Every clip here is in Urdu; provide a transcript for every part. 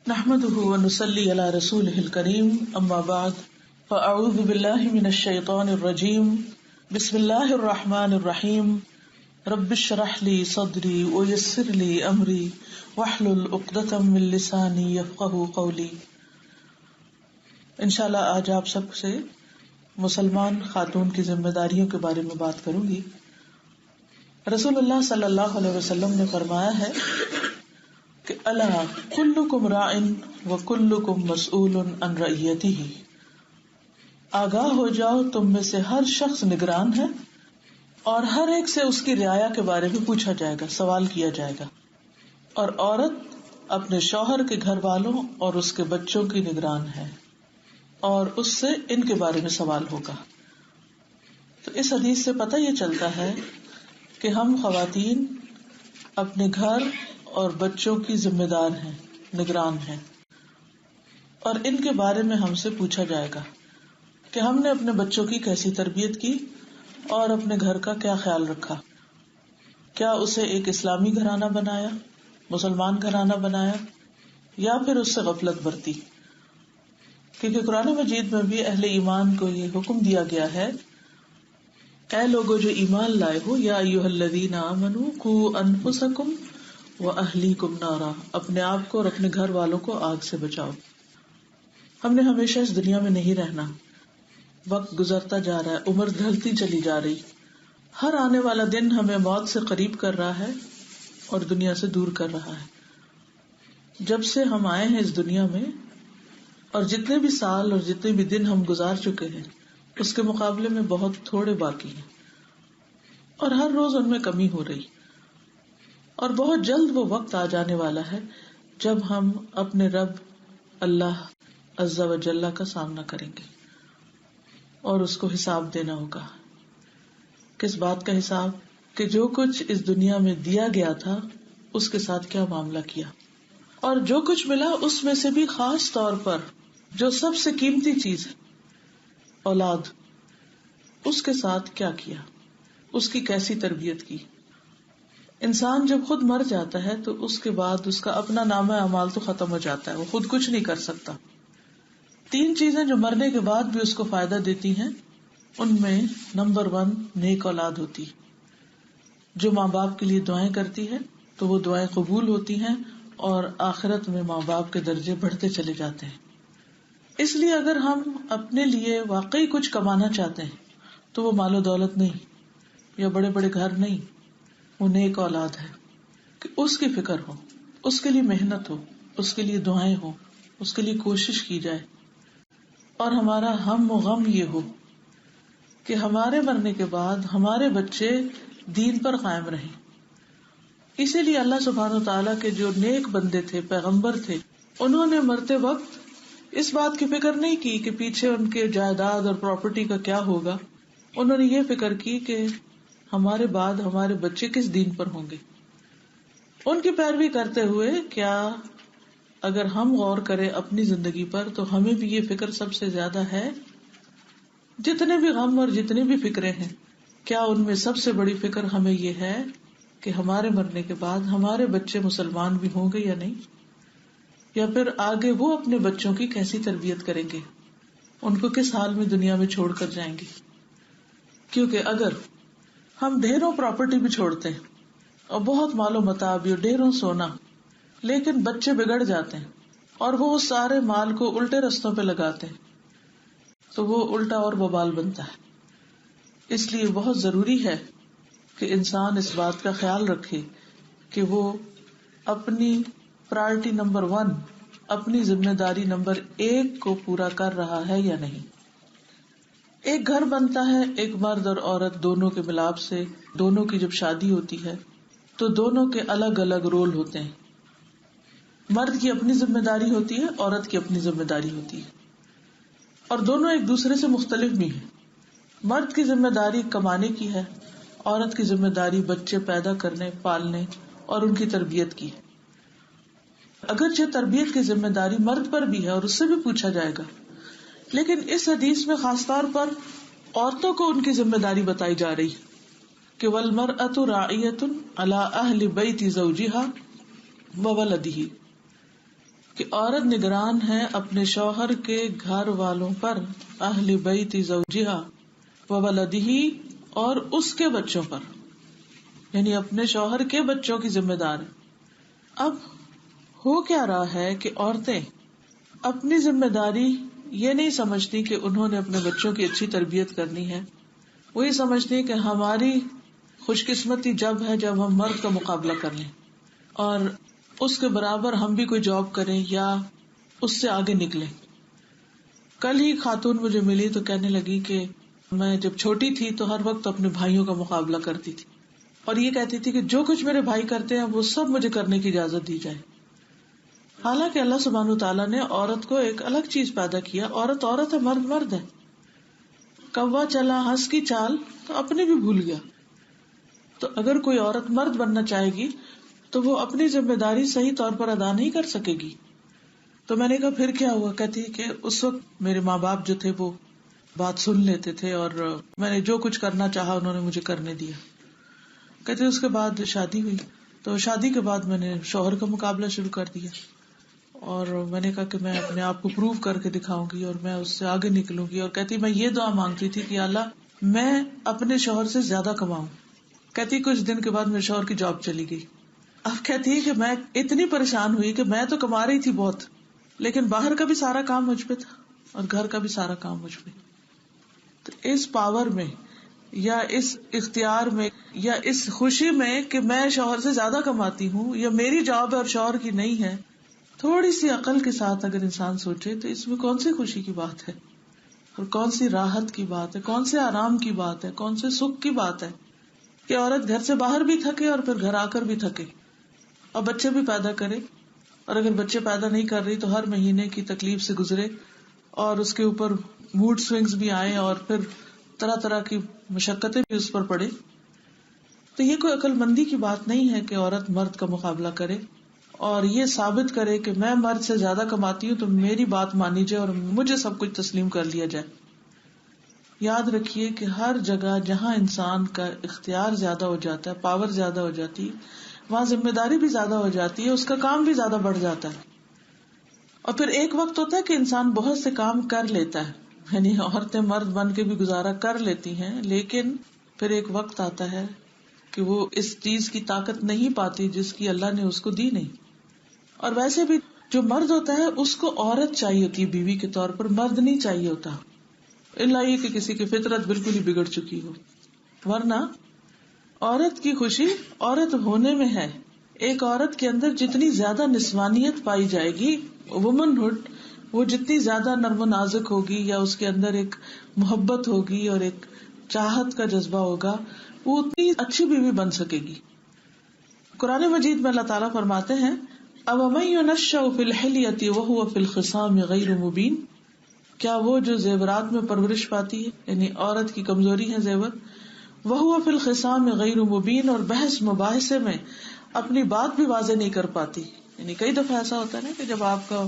نحمده ونصلي على رسوله الكريم اما بعد فاعوذ بالله من الشيطان الرجيم بسم الله الرحمن الرحيم رب اشرح لي صدري ويسر لي امري واحلل عقدة من لساني يفقهوا قولي۔ انشاءاللہ آج آپ سب سے مسلمان خاتون کی ذمہ داریوں کے بارے میں بات کروں گی۔ رسول اللہ صلی اللہ علیہ وسلم نے فرمایا ہے کہ الا کلکم راع وکلکم مسئول عن رعیتہ، آگاہ ہو جاؤ تم میں سے ہر شخص نگران ہے اور ہر ایک سے اس کی رعایا کے بارے میں پوچھا جائے گا، سوال کیا جائے گا، اور عورت اپنے شوہر کے گھر والوں اور اس کے بچوں کی نگران ہے اور اس سے ان کے بارے میں سوال ہوگا۔ تو اس حدیث سے پتہ یہ چلتا ہے کہ ہم خواتین اپنے گھر اور بچوں کی ذمہ دار ہیں، نگران ہیں، اور ان کے بارے میں ہم سے پوچھا جائے گا کہ ہم نے اپنے بچوں کی کیسی تربیت کی اور اپنے گھر کا کیا خیال رکھا، کیا اسے ایک اسلامی گھرانہ بنایا، مسلمان گھرانہ بنایا، یا پھر اس سے غفلت برتی۔ کیونکہ قرآن مجید میں بھی اہل ایمان کو یہ حکم دیا گیا ہے، اے لوگوں جو ایمان لائے ہو، یا ایھا الذین آمنوا قوا انفسکم واہلیکم نارا، اپنے آپ کو اور اپنے گھر والوں کو آگ سے بچاؤ۔ ہم نے ہمیشہ اس دنیا میں نہیں رہنا، وقت گزرتا جا رہا ہے، عمر ڈھلتی چلی جا رہی، ہر آنے والا دن ہمیں موت سے قریب کر رہا ہے اور دنیا سے دور کر رہا ہے۔ جب سے ہم آئے ہیں اس دنیا میں، اور جتنے بھی سال اور جتنے بھی دن ہم گزار چکے ہیں اس کے مقابلے میں بہت تھوڑے باقی ہیں، اور ہر روز ان میں کمی ہو رہی، اور بہت جلد وہ وقت آ جانے والا ہے جب ہم اپنے رب اللہ عز و جل کا سامنا کریں گے اور اس کو حساب دینا ہوگا۔ کس بات کا حساب؟ کہ جو کچھ اس دنیا میں دیا گیا تھا اس کے ساتھ کیا معاملہ کیا، اور جو کچھ ملا اس میں سے بھی خاص طور پر جو سب سے قیمتی چیز ہے، اولاد، اس کے ساتھ کیا کیا، اس کی کیسی تربیت کی۔ انسان جب خود مر جاتا ہے تو اس کے بعد اس کا اپنا نامہ اعمال تو ختم ہو جاتا ہے، وہ خود کچھ نہیں کر سکتا۔ تین چیزیں جو مرنے کے بعد بھی اس کو فائدہ دیتی ہیں، ان میں نمبر 1 نیک اولاد ہوتی، جو ماں باپ کے لیے دعائیں کرتی ہے تو وہ دعائیں قبول ہوتی ہیں اور آخرت میں ماں باپ کے درجے بڑھتے چلے جاتے ہیں۔ اس لیے اگر ہم اپنے لیے واقعی کچھ کمانا چاہتے ہیں تو وہ مال و دولت نہیں یا بڑے بڑے گھر نہیں، وہ نیک اولاد ہے کہ اس کی فکر ہو، اس کے لیے محنت ہو، اس کے لیے دعائیں ہو، اس کے لیے کوشش کی جائے، اور ہمارا ہم و غم یہ ہو کہ ہمارے مرنے کے بعد ہمارے بچے دین پر قائم رہیں۔ اسی لیے اللہ سبحانہ وتعالیٰ کے جو نیک بندے تھے، پیغمبر تھے، انہوں نے مرتے وقت اس بات کی فکر نہیں کی کہ پیچھے ان کے جائیداد اور پراپرٹی کا کیا ہوگا، انہوں نے یہ فکر کی کہ ہمارے بعد ہمارے بچے کس دین پر ہوں گے۔ ان کی پیروی کرتے ہوئے کیا اگر ہم غور کریں اپنی زندگی پر تو ہمیں بھی یہ فکر سب سے زیادہ ہے؟ جتنے بھی غم اور جتنی بھی فکریں ہیں، کیا ان میں سب سے بڑی فکر ہمیں یہ ہے کہ ہمارے مرنے کے بعد ہمارے بچے مسلمان بھی ہوں گے یا نہیں، یا پھر آگے وہ اپنے بچوں کی کیسی تربیت کریں گے، ان کو کس حال میں دنیا میں چھوڑ کر جائیں گے؟ کیونکہ اگر ہم ڈھیروں پراپرٹی بھی چھوڑتے ہیں اور بہت مال و متاع بھی اور ڈھیروں سونا، لیکن بچے بگڑ جاتے ہیں اور وہ اس سارے مال کو الٹے رستوں پہ لگاتے ہیں تو وہ الٹا اور وبال بنتا ہے۔ اس لیے بہت ضروری ہے کہ انسان اس بات کا خیال رکھے کہ وہ اپنی پرائرٹی نمبر 1، اپنی ذمہ داری نمبر 1 کو پورا کر رہا ہے یا نہیں۔ ایک گھر بنتا ہے ایک مرد اور عورت دونوں کے ملاپ سے، دونوں کی جب شادی ہوتی ہے تو دونوں کے الگ الگ رول ہوتے ہیں، مرد کی اپنی ذمہ داری ہوتی ہے، عورت کی اپنی ذمہ داری ہوتی ہے، اور دونوں ایک دوسرے سے مختلف بھی ہیں۔ مرد کی ذمہ داری کمانے کی ہے، عورت کی ذمہ داری بچے پیدا کرنے، پالنے اور ان کی تربیت کی ہے۔ اگرچہ تربیت کی ذمہ داری مرد پر بھی ہے اور اس سے بھی پوچھا جائے گا، لیکن اس حدیث میں خاص طور پر عورتوں کو ان کی ذمہ داری بتائی جا رہی کہ وَالْمَرْأَةُ رَاعِيَةٌ عَلَىٰ أَهْلِ بَيْتِ زَوْجِهَا وَوَلَدِهِ، کہ عورت نگران ہے اپنے شوہر کے گھر والوں پر، اہل بیت زوجہا وولدہ، اور اس کے بچوں پر، یعنی اپنے شوہر کے بچوں کی ذمہ دار ہے۔ اب ہو کیا رہا ہے کہ عورتیں اپنی ذمہ داری یہ نہیں سمجھتی کہ انہوں نے اپنے بچوں کی اچھی تربیت کرنی ہے، وہ یہ سمجھتی ہیں کہ ہماری خوش قسمتی جب ہے جب ہم مرد کا مقابلہ کر لیں اور اس کے برابر ہم بھی کوئی جاب کریں یا اس سے آگے نکلیں۔ کل ہی خاتون مجھے ملی تو کہنے لگی کہ میں جب چھوٹی تھی تو ہر وقت اپنے بھائیوں کا مقابلہ کرتی تھی اور یہ کہتی تھی کہ جو کچھ میرے بھائی کرتے ہیں وہ سب مجھے کرنے کی اجازت دی جائے۔ حالانکہ اللہ سبحانہ وتعالیٰ نے عورت کو ایک الگ چیز پیدا کیا، عورت عورت ہے، مرد مرد ہے۔ کوا چلا ہنس کی چال تو اپنے بھی بھول گیا۔ تو اگر کوئی عورت مرد بننا چاہے گی تو وہ اپنی ذمہ داری صحیح طور پر ادا نہیں کر سکے گی۔ تو میں نے کہا پھر کیا ہوا؟ کہتی کہ اس وقت میرے ماں باپ جو تھے وہ بات سن لیتے تھے اور میں نے جو کچھ کرنا چاہا انہوں نے مجھے کرنے دیا۔ کہتے اس کے بعد شادی ہوئی تو شادی کے بعد میں نے شوہر کا مقابلہ شروع کر دیا اور میں نے کہا کہ میں اپنے آپ کو پروو کر کے دکھاؤں گی اور میں اس سے آگے نکلوں گی، اور کہتی میں یہ دعا مانگتی تھی کہ اللہ میں اپنے شوہر سے زیادہ کماؤں۔ کہتی کچھ دن کے بعد میرے شوہر کی جاب چلی گئی۔ اب کہتی ہے کہ میں اتنی پریشان ہوئی کہ میں تو کما رہی تھی بہت، لیکن باہر کا بھی سارا کام مجھ پہ تھا اور گھر کا بھی سارا کام مجھ پہ۔ تو اس پاور میں یا اس اختیار میں یا اس خوشی میں کہ میں شوہر سے زیادہ کماتی ہوں یا میری جاب ہے اور شوہر کی نہیں ہے، تھوڑی سی عقل کے ساتھ اگر انسان سوچے تو اس میں کون سی خوشی کی بات ہے اور کون سی راحت کی بات ہے، کون سے آرام کی بات ہے، کون سے سکھ کی بات ہے کہ عورت گھر سے باہر بھی تھکے اور پھر گھر آ کر بھی تھکے اور بچے بھی پیدا کرے، اور اگر بچے پیدا نہیں کر رہی تو ہر مہینے کی تکلیف سے گزرے اور اس کے اوپر موڈ سوئنگز بھی آئے اور پھر طرح طرح کی مشقتیں بھی اس پر پڑے۔ تو یہ کوئی عقل مندی کی بات نہیں ہے کہ عورت مرد کا مقابلہ کرے اور یہ ثابت کرے کہ میں مرد سے زیادہ کماتی ہوں تو میری بات مانی جائے اور مجھے سب کچھ تسلیم کر لیا جائے۔ یاد رکھیے کہ ہر جگہ جہاں انسان کا اختیار زیادہ ہو جاتا ہے، پاور زیادہ ہو جاتی ہے، وہاں ذمہ داری بھی زیادہ ہو جاتی ہے، اس کا کام بھی زیادہ بڑھ جاتا ہے۔ اور پھر ایک وقت ہوتا ہے کہ انسان بہت سے کام کر لیتا ہے، یعنی عورتیں مرد بن کے بھی گزارا کر لیتی ہیں، لیکن پھر ایک وقت آتا ہے کہ وہ اس چیز کی طاقت نہیں پاتی جس کی اللہ نے اس کو دی نہیں۔ اور ویسے بھی جو مرد ہوتا ہے اس کو عورت چاہیے ہوتی ہے بیوی کے طور پر، مرد نہیں چاہیے ہوتا، اللہ یہ کہ کسی کی فطرت بالکل ہی بگڑ چکی ہو، ورنہ عورت کی خوشی عورت ہونے میں ہے۔ ایک عورت کے اندر جتنی زیادہ نسوانیت پائی جائے گی، وومن ہوڈ، وہ جتنی زیادہ نرم و نازک ہوگی یا اس کے اندر ایک محبت ہوگی اور ایک چاہت کا جذبہ ہوگا، وہ اتنی اچھی بیوی بن سکے گی۔ قرآن مجید میں اللہ تعالیٰ فرماتے ہیں أَوَمَن يُنَشَّأُ فِي الْحِلْيَةِ وَهُوَ فِي الْخِصَامِ غَيْرُ مُبِينٍ، کیا وہ جو زیورات میں پرورش پاتی ہے، یعنی عورت کی کمزوری ہے زیور، وَهُوَ فِي الْخِصَامِ غَيْرُ مُبِينٍ، اور بحث مباحثے میں اپنی بات بھی واضح نہیں کر پاتی۔ یعنی کئی دفعہ ایسا ہوتا ہے نا کہ جب آپ کا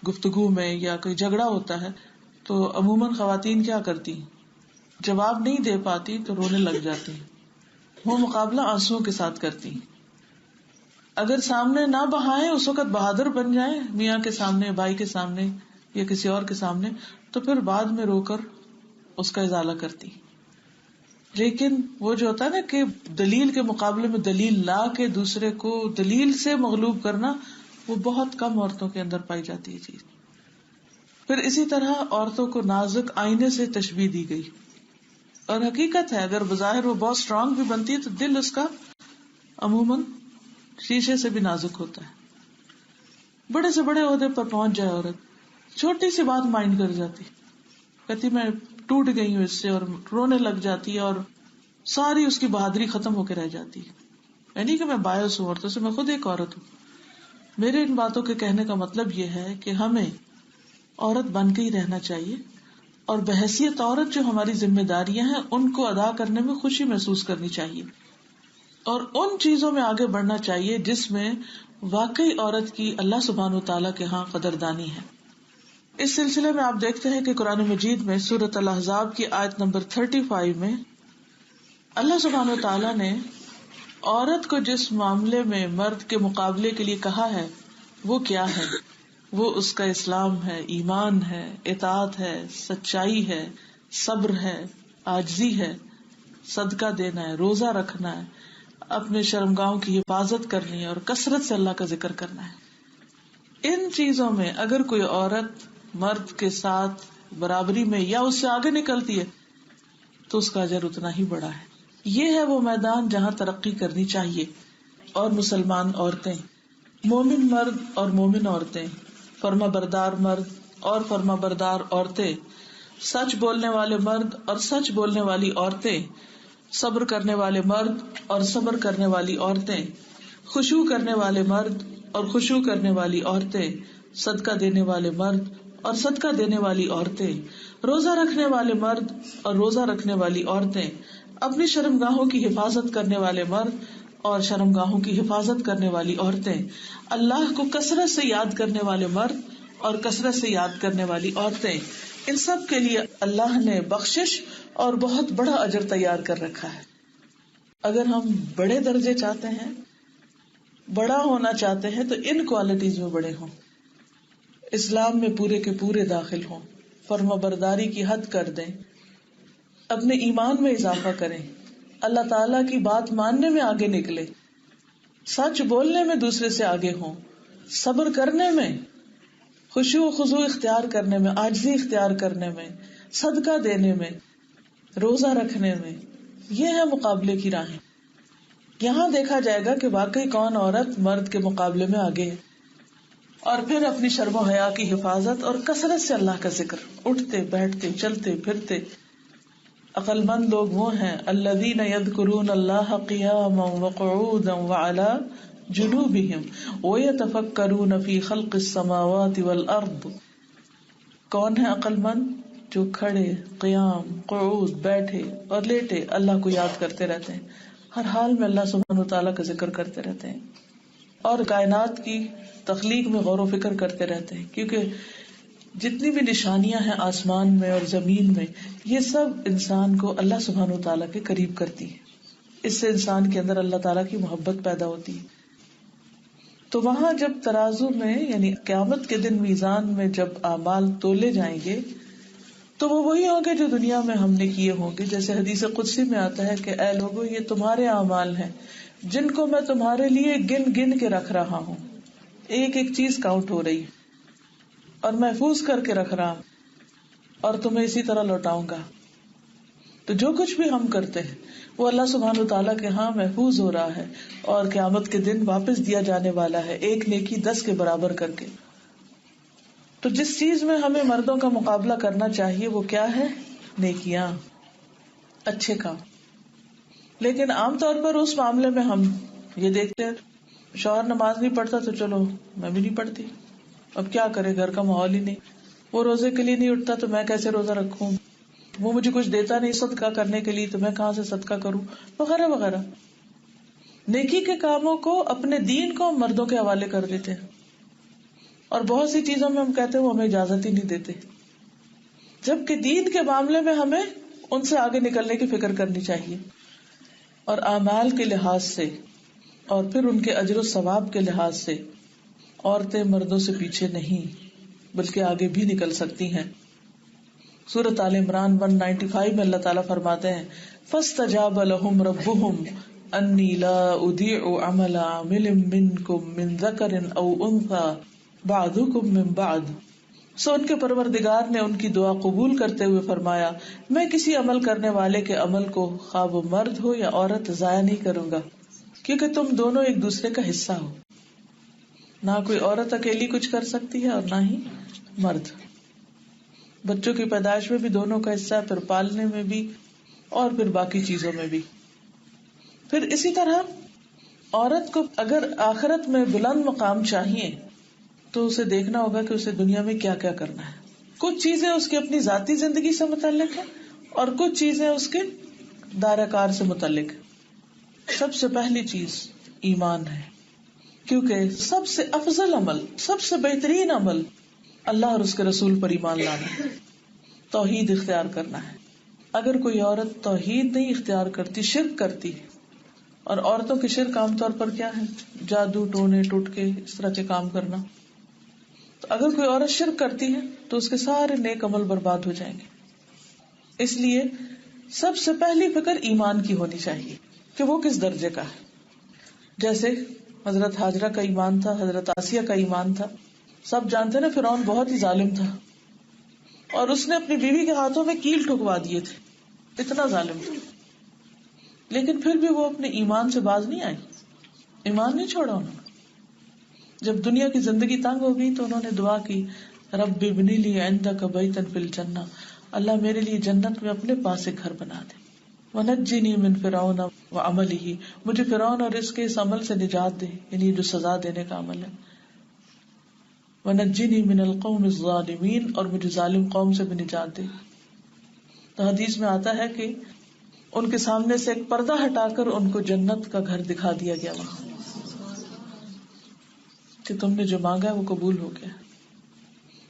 گفتگو میں یا کوئی جھگڑا ہوتا ہے تو عموماً خواتین کیا کرتی ہیں، جواب نہیں دے پاتی تو رونے لگ جاتی ہیں، وہ مقابلہ آنسوؤں کے ساتھ کرتی ہیں۔ اگر سامنے نہ بہائیں، اس وقت بہادر بن جائیں میاں کے سامنے، بھائی کے سامنے یا کسی اور کے سامنے، تو پھر بعد میں رو کر اس کا ازالہ کرتی۔ لیکن وہ جو ہوتا ہے نا کہ دلیل کے مقابلے میں دلیل لا کے دوسرے کو دلیل سے مغلوب کرنا، وہ بہت کم عورتوں کے اندر پائی جاتی ہے چیز۔ پھر اسی طرح عورتوں کو نازک آئینے سے تشبیہ دی گئی، اور حقیقت ہے اگر بظاہر وہ بہت اسٹرانگ بھی بنتی ہے تو دل اس کا عموماً شیشے سے بھی نازک ہوتا ہے۔ بڑے سے بڑے عہدے پر پہنچ جائے عورت، چھوٹی سی بات مائنڈ کر جاتی، کہتی میں ٹوٹ گئی ہوں اس سے، اور رونے لگ جاتی ہے اور ساری اس کی بہادری ختم ہو کے رہ جاتی ہے۔ یعنی کہ میں باعث ہوں عورتوں سے، میں خود ایک عورت ہوں۔ میرے ان باتوں کے کہنے کا مطلب یہ ہے کہ ہمیں عورت بن کے ہی رہنا چاہیے، اور بحیثیت عورت جو ہماری ذمہ داریاں ہیں ان کو ادا کرنے میں خوشی محسوس کرنی چاہیے، اور ان چیزوں میں آگے بڑھنا چاہیے جس میں واقعی عورت کی اللہ سبحانہ وتعالیٰ کے ہاں قدردانی ہے۔ اس سلسلے میں آپ دیکھتے ہیں کہ قرآن مجید میں سورۃ الاحزاب کی آیت نمبر 35 میں اللہ سبحانہ وتعالیٰ نے عورت کو جس معاملے میں مرد کے مقابلے کے لیے کہا ہے وہ کیا ہے، وہ اس کا اسلام ہے، ایمان ہے، اطاعت ہے، سچائی ہے، صبر ہے، عاجزی ہے، صدقہ دینا ہے، روزہ رکھنا ہے، اپنے شرمگاہوں کی حفاظت کرنی ہے اور کثرت سے اللہ کا ذکر کرنا ہے. ان چیزوں میں اگر کوئی عورت مرد کے ساتھ برابری میں یا اس سے آگے نکلتی ہے تو اس کا اجر اتنا ہی بڑا ہے. یہ ہے وہ میدان جہاں ترقی کرنی چاہیے. اور مسلمان عورتیں، مومن مرد اور مومن عورتیں، فرما بردار مرد اور فرما بردار عورتیں، سچ بولنے والے مرد اور سچ بولنے والی عورتیں، صبر کرنے والے مرد اور صبر کرنے والی عورتیں، خشوع کرنے والے مرد اور خشوع کرنے والی عورتیں، صدقہ دینے والے مرد اور صدقہ دینے والی عورتیں، روزہ رکھنے والے مرد اور روزہ رکھنے والی عورتیں، اپنی شرمگاہوں کی حفاظت کرنے والے مرد اور شرمگاہوں کی حفاظت کرنے والی عورتیں، اللہ کو کثرت سے یاد کرنے والے مرد اور کثرت سے یاد کرنے والی عورتیں. ان سب کے لیے اللہ نے بخشش اور بہت بڑا اجر تیار کر رکھا ہے. اگر ہم بڑے درجے چاہتے ہیں، بڑا ہونا چاہتے ہیں تو ان کوالٹیز میں بڑے ہوں، اسلام میں پورے کے پورے داخل ہوں، فرما برداری کی حد کر دیں، اپنے ایمان میں اضافہ کریں، اللہ تعالیٰ کی بات ماننے میں آگے نکلے، سچ بولنے میں دوسرے سے آگے ہوں، صبر کرنے میں، خشوع و خضوع اختیار کرنے میں، عاجزی اختیار کرنے میں، صدقہ دینے میں، روزہ رکھنے میں. یہ ہے مقابلے کی راہیں. یہاں دیکھا جائے گا کہ واقعی کون عورت مرد کے مقابلے میں آگے ہے. اور پھر اپنی شرم و حیا کی حفاظت اور کثرت سے اللہ کا ذکر، اٹھتے بیٹھتے چلتے پھرتے. عقل مند لوگ وہ ہیں الذین یذکرون اللہ قیاما وقعودا وعلی جنوبہم ویتفکرون فی خلق السماوات والارض. کون ہے عقل مند؟ جو کھڑے، قیام، قعود، بیٹھے اور لیٹے اللہ کو یاد کرتے رہتے ہیں، ہر حال میں اللہ سبحانہ وتعالیٰ کا ذکر کرتے رہتے ہیں اور کائنات کی تخلیق میں غور و فکر کرتے رہتے ہیں. کیونکہ جتنی بھی نشانیاں ہیں آسمان میں اور زمین میں، یہ سب انسان کو اللہ سبحانہ وتعالیٰ کے قریب کرتی ہے. اس سے انسان کے اندر اللہ تعالیٰ کی محبت پیدا ہوتی ہے. تو وہاں جب ترازو میں یعنی قیامت کے دن میزان میں جب اعمال تولے جائیں گے تو وہ وہی ہوں گے جو دنیا میں ہم نے کیے ہوں گے. جیسے حدیث قدسی میں آتا ہے کہ اے لوگو، یہ تمہارے اعمال ہیں جن کو میں تمہارے لیے گن گن کے رکھ رہا ہوں. ایک ایک چیز کاؤنٹ ہو رہی اور محفوظ کر کے رکھ رہا اور تمہیں اسی طرح لوٹاؤں گا. تو جو کچھ بھی ہم کرتے ہیں وہ اللہ سبحانہ وتعالیٰ کے ہاں محفوظ ہو رہا ہے اور قیامت کے دن واپس دیا جانے والا ہے، ایک نیکی 10 کے برابر کر کے. تو جس چیز میں ہمیں مردوں کا مقابلہ کرنا چاہیے وہ کیا ہے؟ نیکیاں، اچھے کام. لیکن عام طور پر اس معاملے میں ہم یہ دیکھتے ہیں شوہر نماز نہیں پڑھتا تو چلو میں بھی نہیں پڑھتی، اب کیا کرے، گھر کا ماحول ہی نہیں، وہ روزے کے لیے نہیں اٹھتا تو میں کیسے روزہ رکھوں، وہ مجھے کچھ دیتا نہیں صدقہ کرنے کے لیے تو میں کہاں سے صدقہ کروں، وغیرہ وغیرہ. نیکی کے کاموں کو، اپنے دین کو مردوں کے حوالے کر دیتے ہیں اور بہت سی چیزوں میں ہم کہتے ہیں وہ ہمیں اجازت ہی نہیں دیتے، جبکہ دین کے معاملے میں ہمیں ان سے آگے نکلنے کی فکر کرنی چاہیے. اور اعمال کے لحاظ سے اور پھر ان کے اجر و ثواب کے لحاظ سے عورتیں مردوں سے پیچھے نہیں بلکہ آگے بھی نکل سکتی ہیں. سورۃ آل عمران 195 میں اللہ تعالیٰ فرماتے ہیں فَاسْتَجَابَ لَهُمْ رَبُّهُمْ أَنِّي لَا أُضِيعُ عَمَلَ عَامِلٍ مِّنكُم مِّن ذَكَرٍ أَوْ أُنثَىٰ بَعْضُكُم مِّن بَعْضٍ. سو ان کے پروردگار نے ان کی دعا قبول کرتے ہوئے فرمایا میں کسی عمل کرنے والے کے عمل کو خواہ وہ مرد ہو یا عورت ضائع نہیں کروں گا، کیونکہ تم دونوں ایک دوسرے کا حصہ ہو. نہ کوئی عورت اکیلی کچھ کر سکتی ہے اور نہ ہی مرد. بچوں کی پیدائش میں بھی دونوں کا حصہ ہے، پھر پالنے میں بھی اور پھر باقی چیزوں میں بھی. پھر اسی طرح عورت کو اگر آخرت میں بلند مقام چاہیے تو اسے دیکھنا ہوگا کہ اسے دنیا میں کیا کیا کرنا ہے. کچھ چیزیں اس کی اپنی ذاتی زندگی سے متعلق ہیں اور کچھ چیزیں اس کے دائرہ کار سے متعلق. سب سے پہلی چیز ایمان ہے، کیونکہ سب سے افضل عمل، سب سے بہترین عمل اللہ اور اس کے رسول پر ایمان لانا ہے، توحید اختیار کرنا ہے. اگر کوئی عورت توحید نہیں اختیار کرتی، شرک کرتی، اور عورتوں کے شرک عام طور پر کیا ہے؟ جادو ٹونے ٹوٹکے اس طرح کے کام کرنا. تو اگر کوئی عورت شرک کرتی ہے تو اس کے سارے نیک عمل برباد ہو جائیں گے. اس لیے سب سے پہلی فکر ایمان کی ہونی چاہیے کہ وہ کس درجے کا ہے. جیسے حضرت ہاجرہ کا ایمان تھا، حضرت آسیہ کا ایمان تھا. سب جانتے نا فرعون بہت ہی ظالم تھا، اور اس نے اپنی بیوی کے ہاتھوں میں کیل ٹھکوا دیے تھے، اتنا ظالم تھا. لیکن پھر بھی وہ اپنے ایمان سے باز نہیں آئی، ایمان نہیں چھوڑا انہوں نے. جب دنیا کی زندگی تنگ ہو گئی تو انہوں نے دعا کی، رب ابنی لی عندک بیتا فی الجنہ، اللہ میرے لیے جنت میں اپنے پاس ایک گھر بنا دے. ونجنی من فرعون وعملہ، مجھے فرعون اور اس کے اس عمل سے نجات دے، یعنی جو سزا دینے کا عمل ہے. ونجنی من القوم الظالمین، اور مجھے ظالم قوم سے بھی نجات دے. تو حدیث میں آتا ہے کہ ان کے سامنے سے ایک پردہ ہٹا کر ان کو جنت کا گھر دکھا دیا گیا وہاں، کہ تم نے جو مانگا ہے وہ قبول ہو گیا.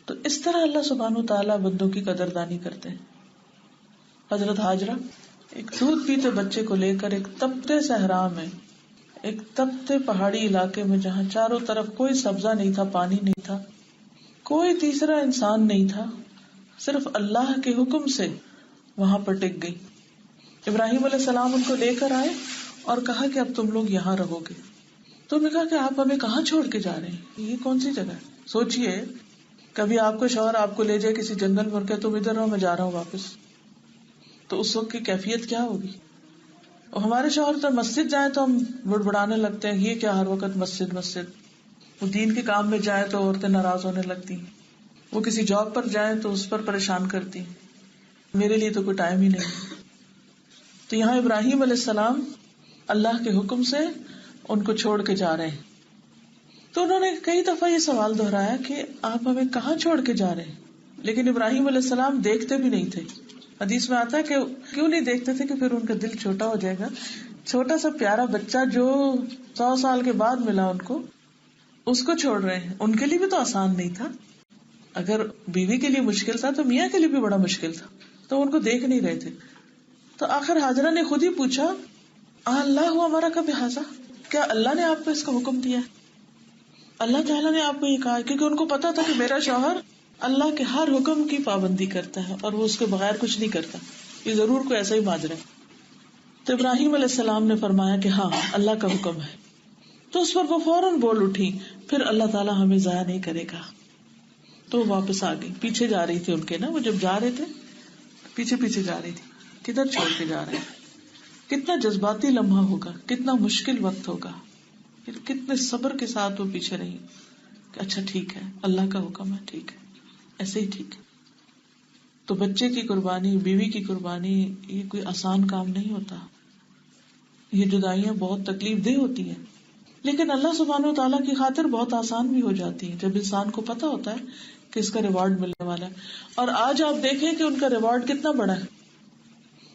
تو اس طرح اللہ سبحانہ و تعالیٰ بندوں کی قدردانی کرتے ہیں. حضرت ہاجرہ ایک دودھ پیتے بچے کو لے کر ایک تپتے صحرا میں، ایک تپتے پہاڑی علاقے میں جہاں چاروں طرف کوئی سبزہ نہیں تھا، پانی نہیں تھا، کوئی تیسرا انسان نہیں تھا، صرف اللہ کے حکم سے وہاں پر ٹک گئی. ابراہیم علیہ السلام ان کو لے کر آئے اور کہا کہ اب تم لوگ یہاں رہو گے. تو انہوں نے کہا کہ آپ ہمیں کہاں چھوڑ کے جا رہے ہیں، یہ کون سی جگہ ہے؟ سوچئے کبھی آپ کو شوہر آپ کو لے جائے کسی جنگل میں اور کہ تم ادھر رہو میں جا رہا ہوں واپس، تو اس وقت کی کیفیت کیا ہوگی؟ اور ہمارے شوہر تو مسجد جائیں تو ہم بڑبڑانے لگتے ہیں، یہ کیا ہر وقت مسجد مسجد. وہ دین کے کام میں جائیں تو عورتیں ناراض ہونے لگتی ہیں، وہ کسی جاب پر جائیں تو اس پر پریشان کرتی ہیں، میرے لیے تو کوئی ٹائم ہی نہیں. تو یہاں ابراہیم علیہ السلام اللہ کے حکم سے ان کو چھوڑ کے جا رہے ہیں. تو انہوں نے کئی دفعہ یہ سوال دہرایا کہ آپ ہمیں کہاں چھوڑ کے جا رہے ہیں، لیکن ابراہیم علیہ السلام دیکھتے بھی نہیں تھے. حدیث میں آتا ہے کہ کیوں نہیں دیکھتے تھے کہ پھر ان کا دل چھوٹا ہو جائے گا. چھوٹا سا پیارا بچہ جو 100 سال کے بعد ملا ان کو، اس کو چھوڑ رہے ہیں. ان کے لیے بھی تو آسان نہیں تھا، اگر بیوی کے لیے مشکل تھا تو میاں کے لیے بھی بڑا مشکل تھا. تو ان کو دیکھ نہیں رہے تھے. تو آخر ہاجرہ نے خود ہی پوچھا، اللہ ہمارا کا بحاظہ، کیا اللہ نے آپ کو اس کا حکم دیا ہے؟ اللہ تعالیٰ نے آپ کو یہ کہا، کیونکہ ان کو پتا تھا کہ میرا شوہر اللہ کے ہر حکم کی پابندی کرتا ہے اور وہ اس کے بغیر کچھ نہیں کرتا، یہ ضرور کوئی ایسا ہی ماجرا ہے. تو ابراہیم علیہ السلام نے فرمایا کہ ہاں اللہ کا حکم ہے. تو اس پر وہ فوراً بول اٹھی، پھر اللہ تعالیٰ ہمیں ضائع نہیں کرے گا. تو وہ واپس آ گئی، پیچھے جا رہی تھی ان کے نا، وہ جب جا رہے تھے پیچھے پیچھے جا رہی تھی، کدھر چھوڑ کے جا رہے ہیں. کتنا جذباتی لمحہ ہوگا، کتنا مشکل وقت ہوگا، کتنے صبر کے ساتھ وہ پیچھے رہی کہ اچھا ٹھیک ہے اللہ کا حکم ہے، ٹھیک ہے ایسے ہی ٹھیک ہے. تو بچے کی قربانی، بیوی کی قربانی، یہ کوئی آسان کام نہیں ہوتا. یہ جدائیاں بہت تکلیف دہ ہوتی ہیں، لیکن اللہ سبحانہ و تعالیٰ کی خاطر بہت آسان بھی ہو جاتی ہیں جب انسان کو پتا ہوتا ہے کہ اس کا ریوارڈ ملنے والا ہے. اور آج آپ دیکھیں کہ ان کا ریوارڈ کتنا بڑا ہے.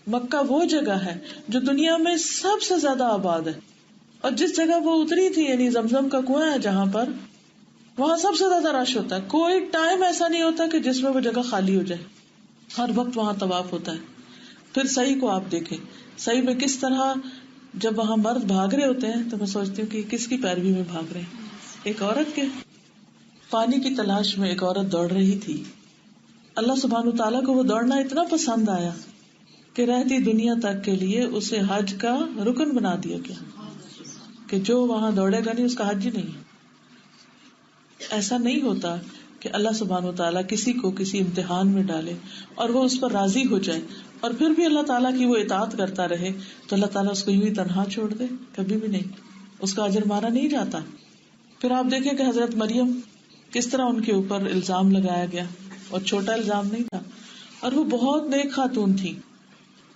مکہ وہ جگہ ہے جو دنیا میں سب سے زیادہ آباد ہے، اور جس جگہ وہ اتری تھی یعنی زمزم کا کنواں ہے جہاں پر، وہاں سب سے زیادہ رش ہوتا ہے. کوئی ٹائم ایسا نہیں ہوتا کہ جس میں وہ جگہ خالی ہو جائے، ہر وقت وہاں طواف ہوتا ہے. پھر صحیح کو آپ دیکھیں، صحیح میں کس طرح جب وہاں مرد بھاگ رہے ہوتے ہیں تو میں سوچتی ہوں کہ کس کی پیروی میں بھاگ رہے ہیں. ایک عورت کے پانی کی تلاش میں ایک عورت دوڑ رہی تھی. اللہ سبحانہ تعالیٰ کو وہ دوڑنا اتنا پسند آیا کہ رہتی دنیا تک کے لیے اسے حج کا رکن بنا دیا گیا کہ جو وہاں دوڑے گا نہیں اس کا حج ہی نہیں. ایسا نہیں ہوتا کہ اللہ سبحانہ تعالیٰ کسی کو کسی امتحان میں ڈالے اور وہ اس پر راضی ہو جائے اور پھر بھی اللہ تعالیٰ کی وہ اطاعت کرتا رہے تو اللہ تعالیٰ اس کو یوں ہی تنہا چھوڑ دے، کبھی بھی نہیں. اس کا اجر مارا نہیں جاتا. پھر آپ دیکھیں کہ حضرت مریم کس طرح ان کے اوپر الزام لگایا گیا، اور چھوٹا الزام نہیں تھا، اور وہ بہت نیک خاتون تھی.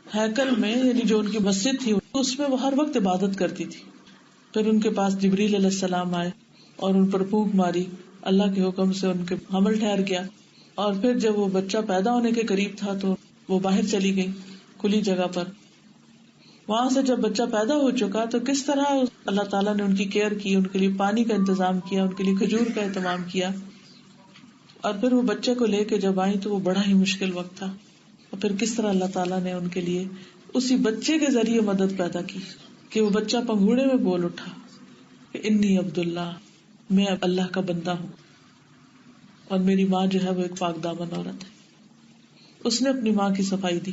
ہیکل میں یعنی جو ان کی مسجد تھی اس میں وہ ہر وقت عبادت کرتی تھی. پھر ان کے پاس جبریل علیہ السلام آئے اور ان پر پھونک ماری، اللہ کے حکم سے ان کے حمل ٹھہر گیا. اور پھر جب وہ بچہ پیدا ہونے کے قریب تھا تو وہ باہر چلی گئی کھلی جگہ پر. وہاں سے جب بچہ پیدا ہو چکا تو کس طرح اللہ تعالیٰ نے ان کی کیئر کی، ان کے لیے پانی کا انتظام کیا، ان کے لیے کھجور کا اہتمام کیا. اور پھر وہ بچے کو لے کے جب آئی تو وہ بڑا ہی مشکل وقت تھا. اور پھر کس طرح اللہ تعالیٰ نے ان کے لیے اسی بچے کے ذریعے مدد پیدا کی کہ وہ بچہ پنگوڑے میں بول اٹھا کہ انی عبداللہ، میں اللہ کا بندہ ہوں. اور میری ماں جو ہے وہ ایک پاک دامن عورت ہے، اس نے اپنی ماں کی صفائی دی.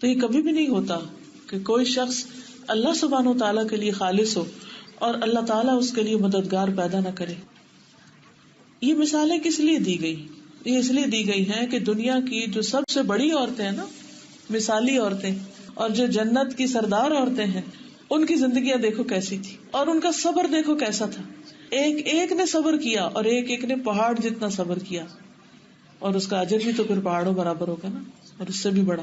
تو یہ کبھی بھی نہیں ہوتا کہ کوئی شخص اللہ سبحانہ و تعالیٰ کے لیے خالص ہو اور اللہ تعالیٰ اس کے لیے مددگار پیدا نہ کرے. یہ مثالیں کس لیے دی گئی؟ یہ اس لیے دی گئی ہیں کہ دنیا کی جو سب سے بڑی عورتیں ہیں نا، مثالی عورتیں، اور جو جنت کی سردار عورتیں ہیں، ان کی زندگیاں دیکھو کیسی تھی، اور ان کا صبر دیکھو کیسا تھا. ایک ایک نے صبر کیا، اور ایک ایک نے پہاڑ جتنا صبر کیا، اور اس کا اجر بھی تو پھر پہاڑوں برابر ہوگا نا، اور اس سے بھی بڑا.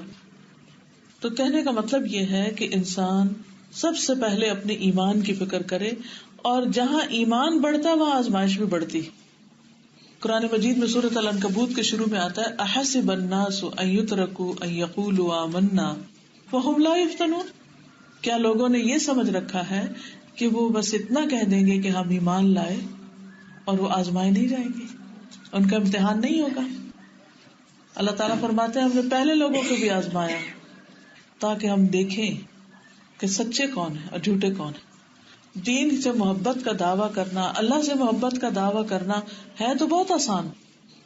تو کہنے کا مطلب یہ ہے کہ انسان سب سے پہلے اپنے ایمان کی فکر کرے، اور جہاں ایمان بڑھتا وہاں آزمائش بھی بڑھتی. قرآن مجید میں سورۃ العنکبوت کے شروع میں آتا ہے احسب الناس ان یترکوا ان یقولوا آمنا وهم لا یفتنون. کیا لوگوں نے یہ سمجھ رکھا ہے کہ وہ بس اتنا کہہ دیں گے کہ ہم ایمان لائے اور وہ آزمائے نہیں جائیں گے، ان کا امتحان نہیں ہوگا. اللہ تعالیٰ فرماتے ہیں ہم نے پہلے لوگوں کو بھی آزمایا تاکہ ہم دیکھیں کہ سچے کون ہیں اور جھوٹے کون ہیں. دین سے محبت کا دعویٰ کرنا، اللہ سے محبت کا دعویٰ کرنا ہے تو بہت آسان،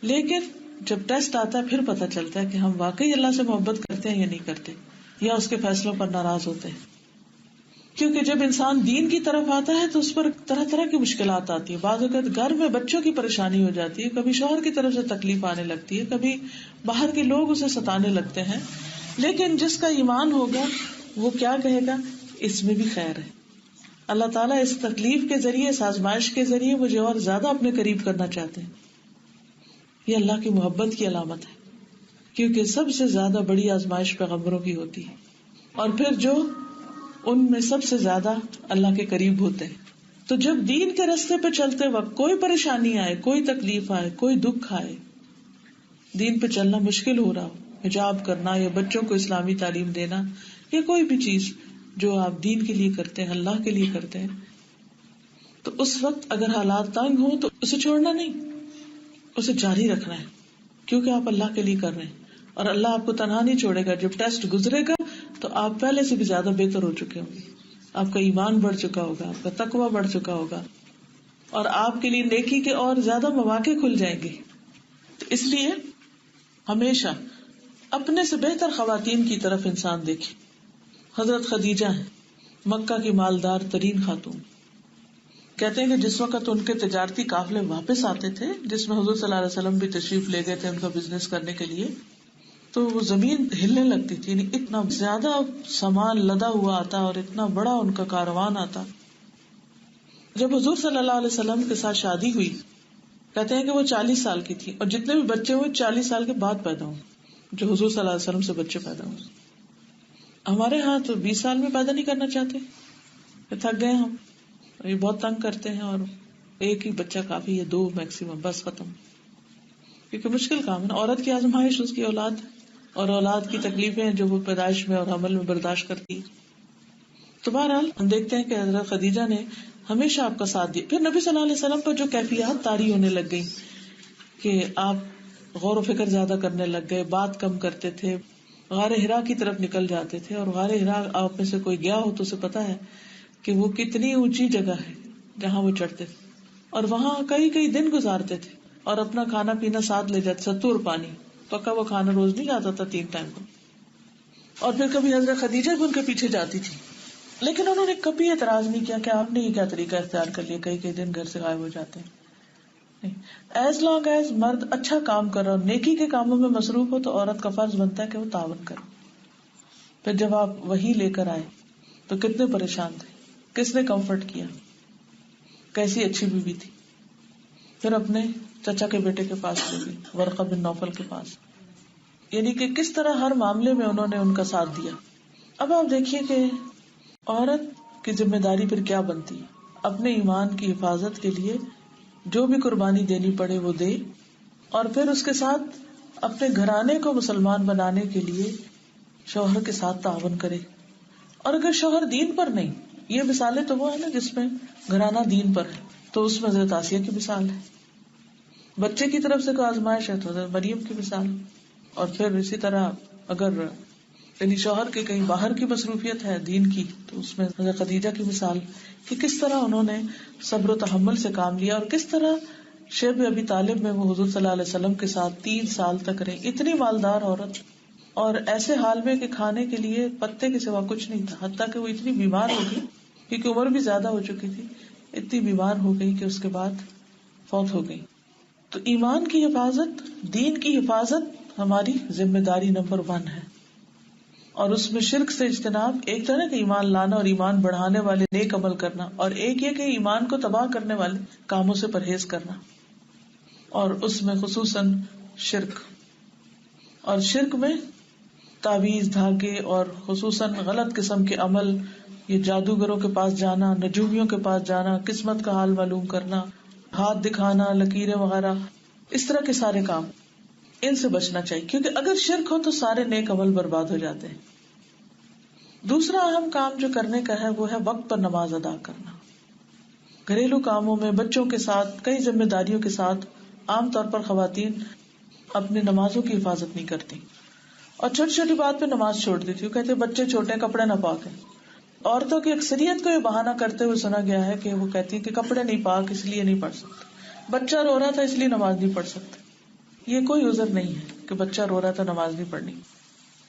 لیکن جب ٹیسٹ آتا ہے پھر پتہ چلتا ہے کہ ہم واقعی اللہ سے محبت کرتے ہیں یا نہیں کرتے، یا اس کے فیصلوں پر ناراض ہوتے ہیں. کیونکہ جب انسان دین کی طرف آتا ہے تو اس پر طرح طرح کی مشکلات آتی ہیں. بعض اوقات گھر میں بچوں کی پریشانی ہو جاتی ہے، کبھی شوہر کی طرف سے تکلیف آنے لگتی ہے، کبھی باہر کے لوگ اسے ستانے لگتے ہیں. لیکن جس کا ایمان ہوگا وہ کیا کہے گا، اس میں بھی خیر ہے. اللہ تعالیٰ اس تکلیف کے ذریعے، اس آزمائش کے ذریعے مجھے اور زیادہ اپنے قریب کرنا چاہتے ہیں. یہ اللہ کی محبت کی علامت ہے، کیونکہ سب سے زیادہ بڑی آزمائش پیغمبروں کی ہوتی ہے، اور پھر جو ان میں سب سے زیادہ اللہ کے قریب ہوتے ہیں. تو جب دین کے راستے پہ چلتے وقت کوئی پریشانی آئے، کوئی تکلیف آئے، کوئی دکھ آئے، دین پہ چلنا مشکل ہو رہا ہو، حجاب کرنا یا بچوں کو اسلامی تعلیم دینا یا کوئی بھی چیز جو آپ دین کے لیے کرتے ہیں، اللہ کے لیے کرتے ہیں، تو اس وقت اگر حالات تنگ ہوں تو اسے چھوڑنا نہیں، اسے جاری رکھنا ہے، کیونکہ آپ اللہ کے لیے کر رہے ہیں اور اللہ آپ کو تنہا نہیں چھوڑے گا. جب ٹیسٹ گزرے گا تو آپ پہلے سے بھی زیادہ بہتر ہو چکے ہوں گے، آپ کا ایمان بڑھ چکا ہوگا، آپ کا تقویٰ بڑھ چکا ہوگا، اور آپ کے لیے نیکی کے اور زیادہ مواقع کھل جائیں گے. تو اس لیے ہمیشہ اپنے سے بہتر خواتین کی طرف انسان دیکھے. حضرت خدیجہ ہیں مکہ کی مالدار ترین خاتون. کہتے ہیں کہ جس وقت ان کے تجارتی قافلے واپس آتے تھے، جس میں حضور صلی اللہ علیہ وسلم بھی تشریف لے گئے تھے ان کا بزنس کرنے کے لیے، تو وہ زمین ہلنے لگتی تھی. یعنی اتنا زیادہ سامان لدا ہوا آتا اور اتنا بڑا ان کا کاروان آتا. جب حضور صلی اللہ علیہ وسلم کے ساتھ شادی ہوئی، کہتے ہیں کہ وہ 40 سال کی تھی، اور جتنے بھی بچے ہوئے 40 سال کے بعد پیدا ہوئے، جو حضور صلی اللہ علیہ وسلم سے بچے پیدا ہوئے. ہمارے ہاں تو 20 سال میں پیدا نہیں کرنا چاہتے، تھک گئے ہم، یہ بہت تنگ کرتے ہیں، اور ایک ہی بچہ کافی ہے، 2 میکسیمم، بس ختم. کیونکہ مشکل کام ہے نا، عورت کی آزمائش اس کی اولاد اور اولاد کی تکلیفیں جو وہ پیدائش میں اور حمل میں برداشت کرتی. تو بہرحال ہم دیکھتے ہیں کہ حضرت خدیجہ نے ہمیشہ آپ کا ساتھ دیا. پھر نبی صلی اللہ علیہ وسلم پر جو کیفیات طاری ہونے لگ گئی کہ آپ غور و فکر زیادہ کرنے لگ گئے، بات کم کرتے تھے، غار ہرا کی طرف نکل جاتے تھے. اور غار ہرا آپ میں سے کوئی گیا ہو تو اسے پتا ہے کہ وہ کتنی اونچی جگہ ہے جہاں وہ چڑھتے تھے، اور وہاں کئی کئی دن گزارتے تھے، اور اپنا کھانا پینا ساتھ لے جاتے، ستو اور پانی، پکا وہ کھانا روز نہیں جاتا تھا 3 ٹائم کو. اور پھر کبھی حضرت خدیجہ بھی ان کے پیچھے جاتی تھی، لیکن انہوں نے کبھی اعتراض نہیں کیا کہ آپ نے یہ کیا طریقہ اختیار کر لیا، کئی کئی دن گھر سے غائب ہو جاتے ہیں. ایز لانگ ایز مرد اچھا کام کر رہا ہو، نیکی کے کاموں میں مصروف ہو، تو عورت کا فرض بنتا ہے کہ وہ تعاون کرے. پھر جب آپ وہی لے کر آئے تو کتنے پریشان تھے، کس نے کمفرٹ کیا، کیسی اچھی بیوی تھی. پھر اپنے چچا کے بیٹے کے پاس لے گئی، ورقہ بن نوفل کے پاس، یعنی کہ کس طرح ہر معاملے میں انہوں نے ان کا ساتھ دیا. اب آپ دیکھیے کہ عورت کی ذمہ داری پھر کیا بنتی ہے، اپنے ایمان کی حفاظت کے لیے جو بھی قربانی دینی پڑے وہ دے، اور پھر اس کے ساتھ اپنے گھرانے کو مسلمان بنانے کے لیے شوہر کے ساتھ تعاون کرے. اور اگر شوہر دین پر نہیں، یہ مثالیں تو وہ ہے نا جس میں گھرانہ دین پر ہے، تو اس میں حضرت آسیہ کی مثال ہے. بچے کی طرف سے کوئی آزمائش ہے تو حضرت مریم کی مثال. اور پھر اسی طرح اگر یعنی شوہر کے کہیں باہر کی مصروفیت ہے دین کی، تو اس میں حضرت خدیجہ کی مثال کہ کس طرح انہوں نے صبر و تحمل سے کام لیا، اور کس طرح شیب ابی طالب میں وہ حضور صلی اللہ علیہ وسلم کے ساتھ 3 سال تک رہی. اتنی مالدار عورت, اور ایسے حال میں کہ کھانے کے لیے پتے کے سوا کچھ نہیں تھا. حتیٰ کہ وہ اتنی بیمار ہو گئی, کیونکہ عمر بھی زیادہ ہو چکی تھی, اتنی بیمار ہو گئی کہ اس کے بعد فوت ہو گئی. تو ایمان کی حفاظت, دین کی حفاظت ہماری ذمہ داری نمبر 1 ہے. اور اس میں شرک سے اجتناب, ایک طرح کہ ایمان لانا اور ایمان بڑھانے والے نیک عمل کرنا, اور ایک یہ کہ ایمان کو تباہ کرنے والے کاموں سے پرہیز کرنا, اور اس میں خصوصاً شرک. اور شرک میں تعویذ, دھاگے اور خصوصاً غلط قسم کے عمل, یہ جادوگروں کے پاس جانا, نجومیوں کے پاس جانا, قسمت کا حال معلوم کرنا, ہاتھ دکھانا, لکیریں وغیرہ, اس طرح کے سارے کام, ان سے بچنا چاہیے, کیونکہ اگر شرک ہو تو سارے نیک عمل برباد ہو جاتے ہیں. دوسرا اہم کام جو کرنے کا ہے وہ ہے وقت پر نماز ادا کرنا. گھریلو کاموں میں بچوں کے ساتھ, کئی ذمہ داریوں کے ساتھ عام طور پر خواتین اپنی نمازوں کی حفاظت نہیں کرتی, اور چھوٹی چھوٹی بات پہ نماز چھوڑ دیتی. وہ کہتے بچے چھوٹے, کپڑے نہ پاک ہیں. عورتوں کی اکثریت کو یہ بہانہ کرتے ہوئے سنا گیا ہے کہ وہ کہتی ہیں کہ کپڑے نہیں پاک اس لیے نہیں پڑھ سکتے, بچہ رو رہا تھا اس لیے نماز نہیں پڑھ سکتے. یہ کوئی عذر نہیں ہے کہ بچہ رو رہا تھا نماز نہیں پڑھنی.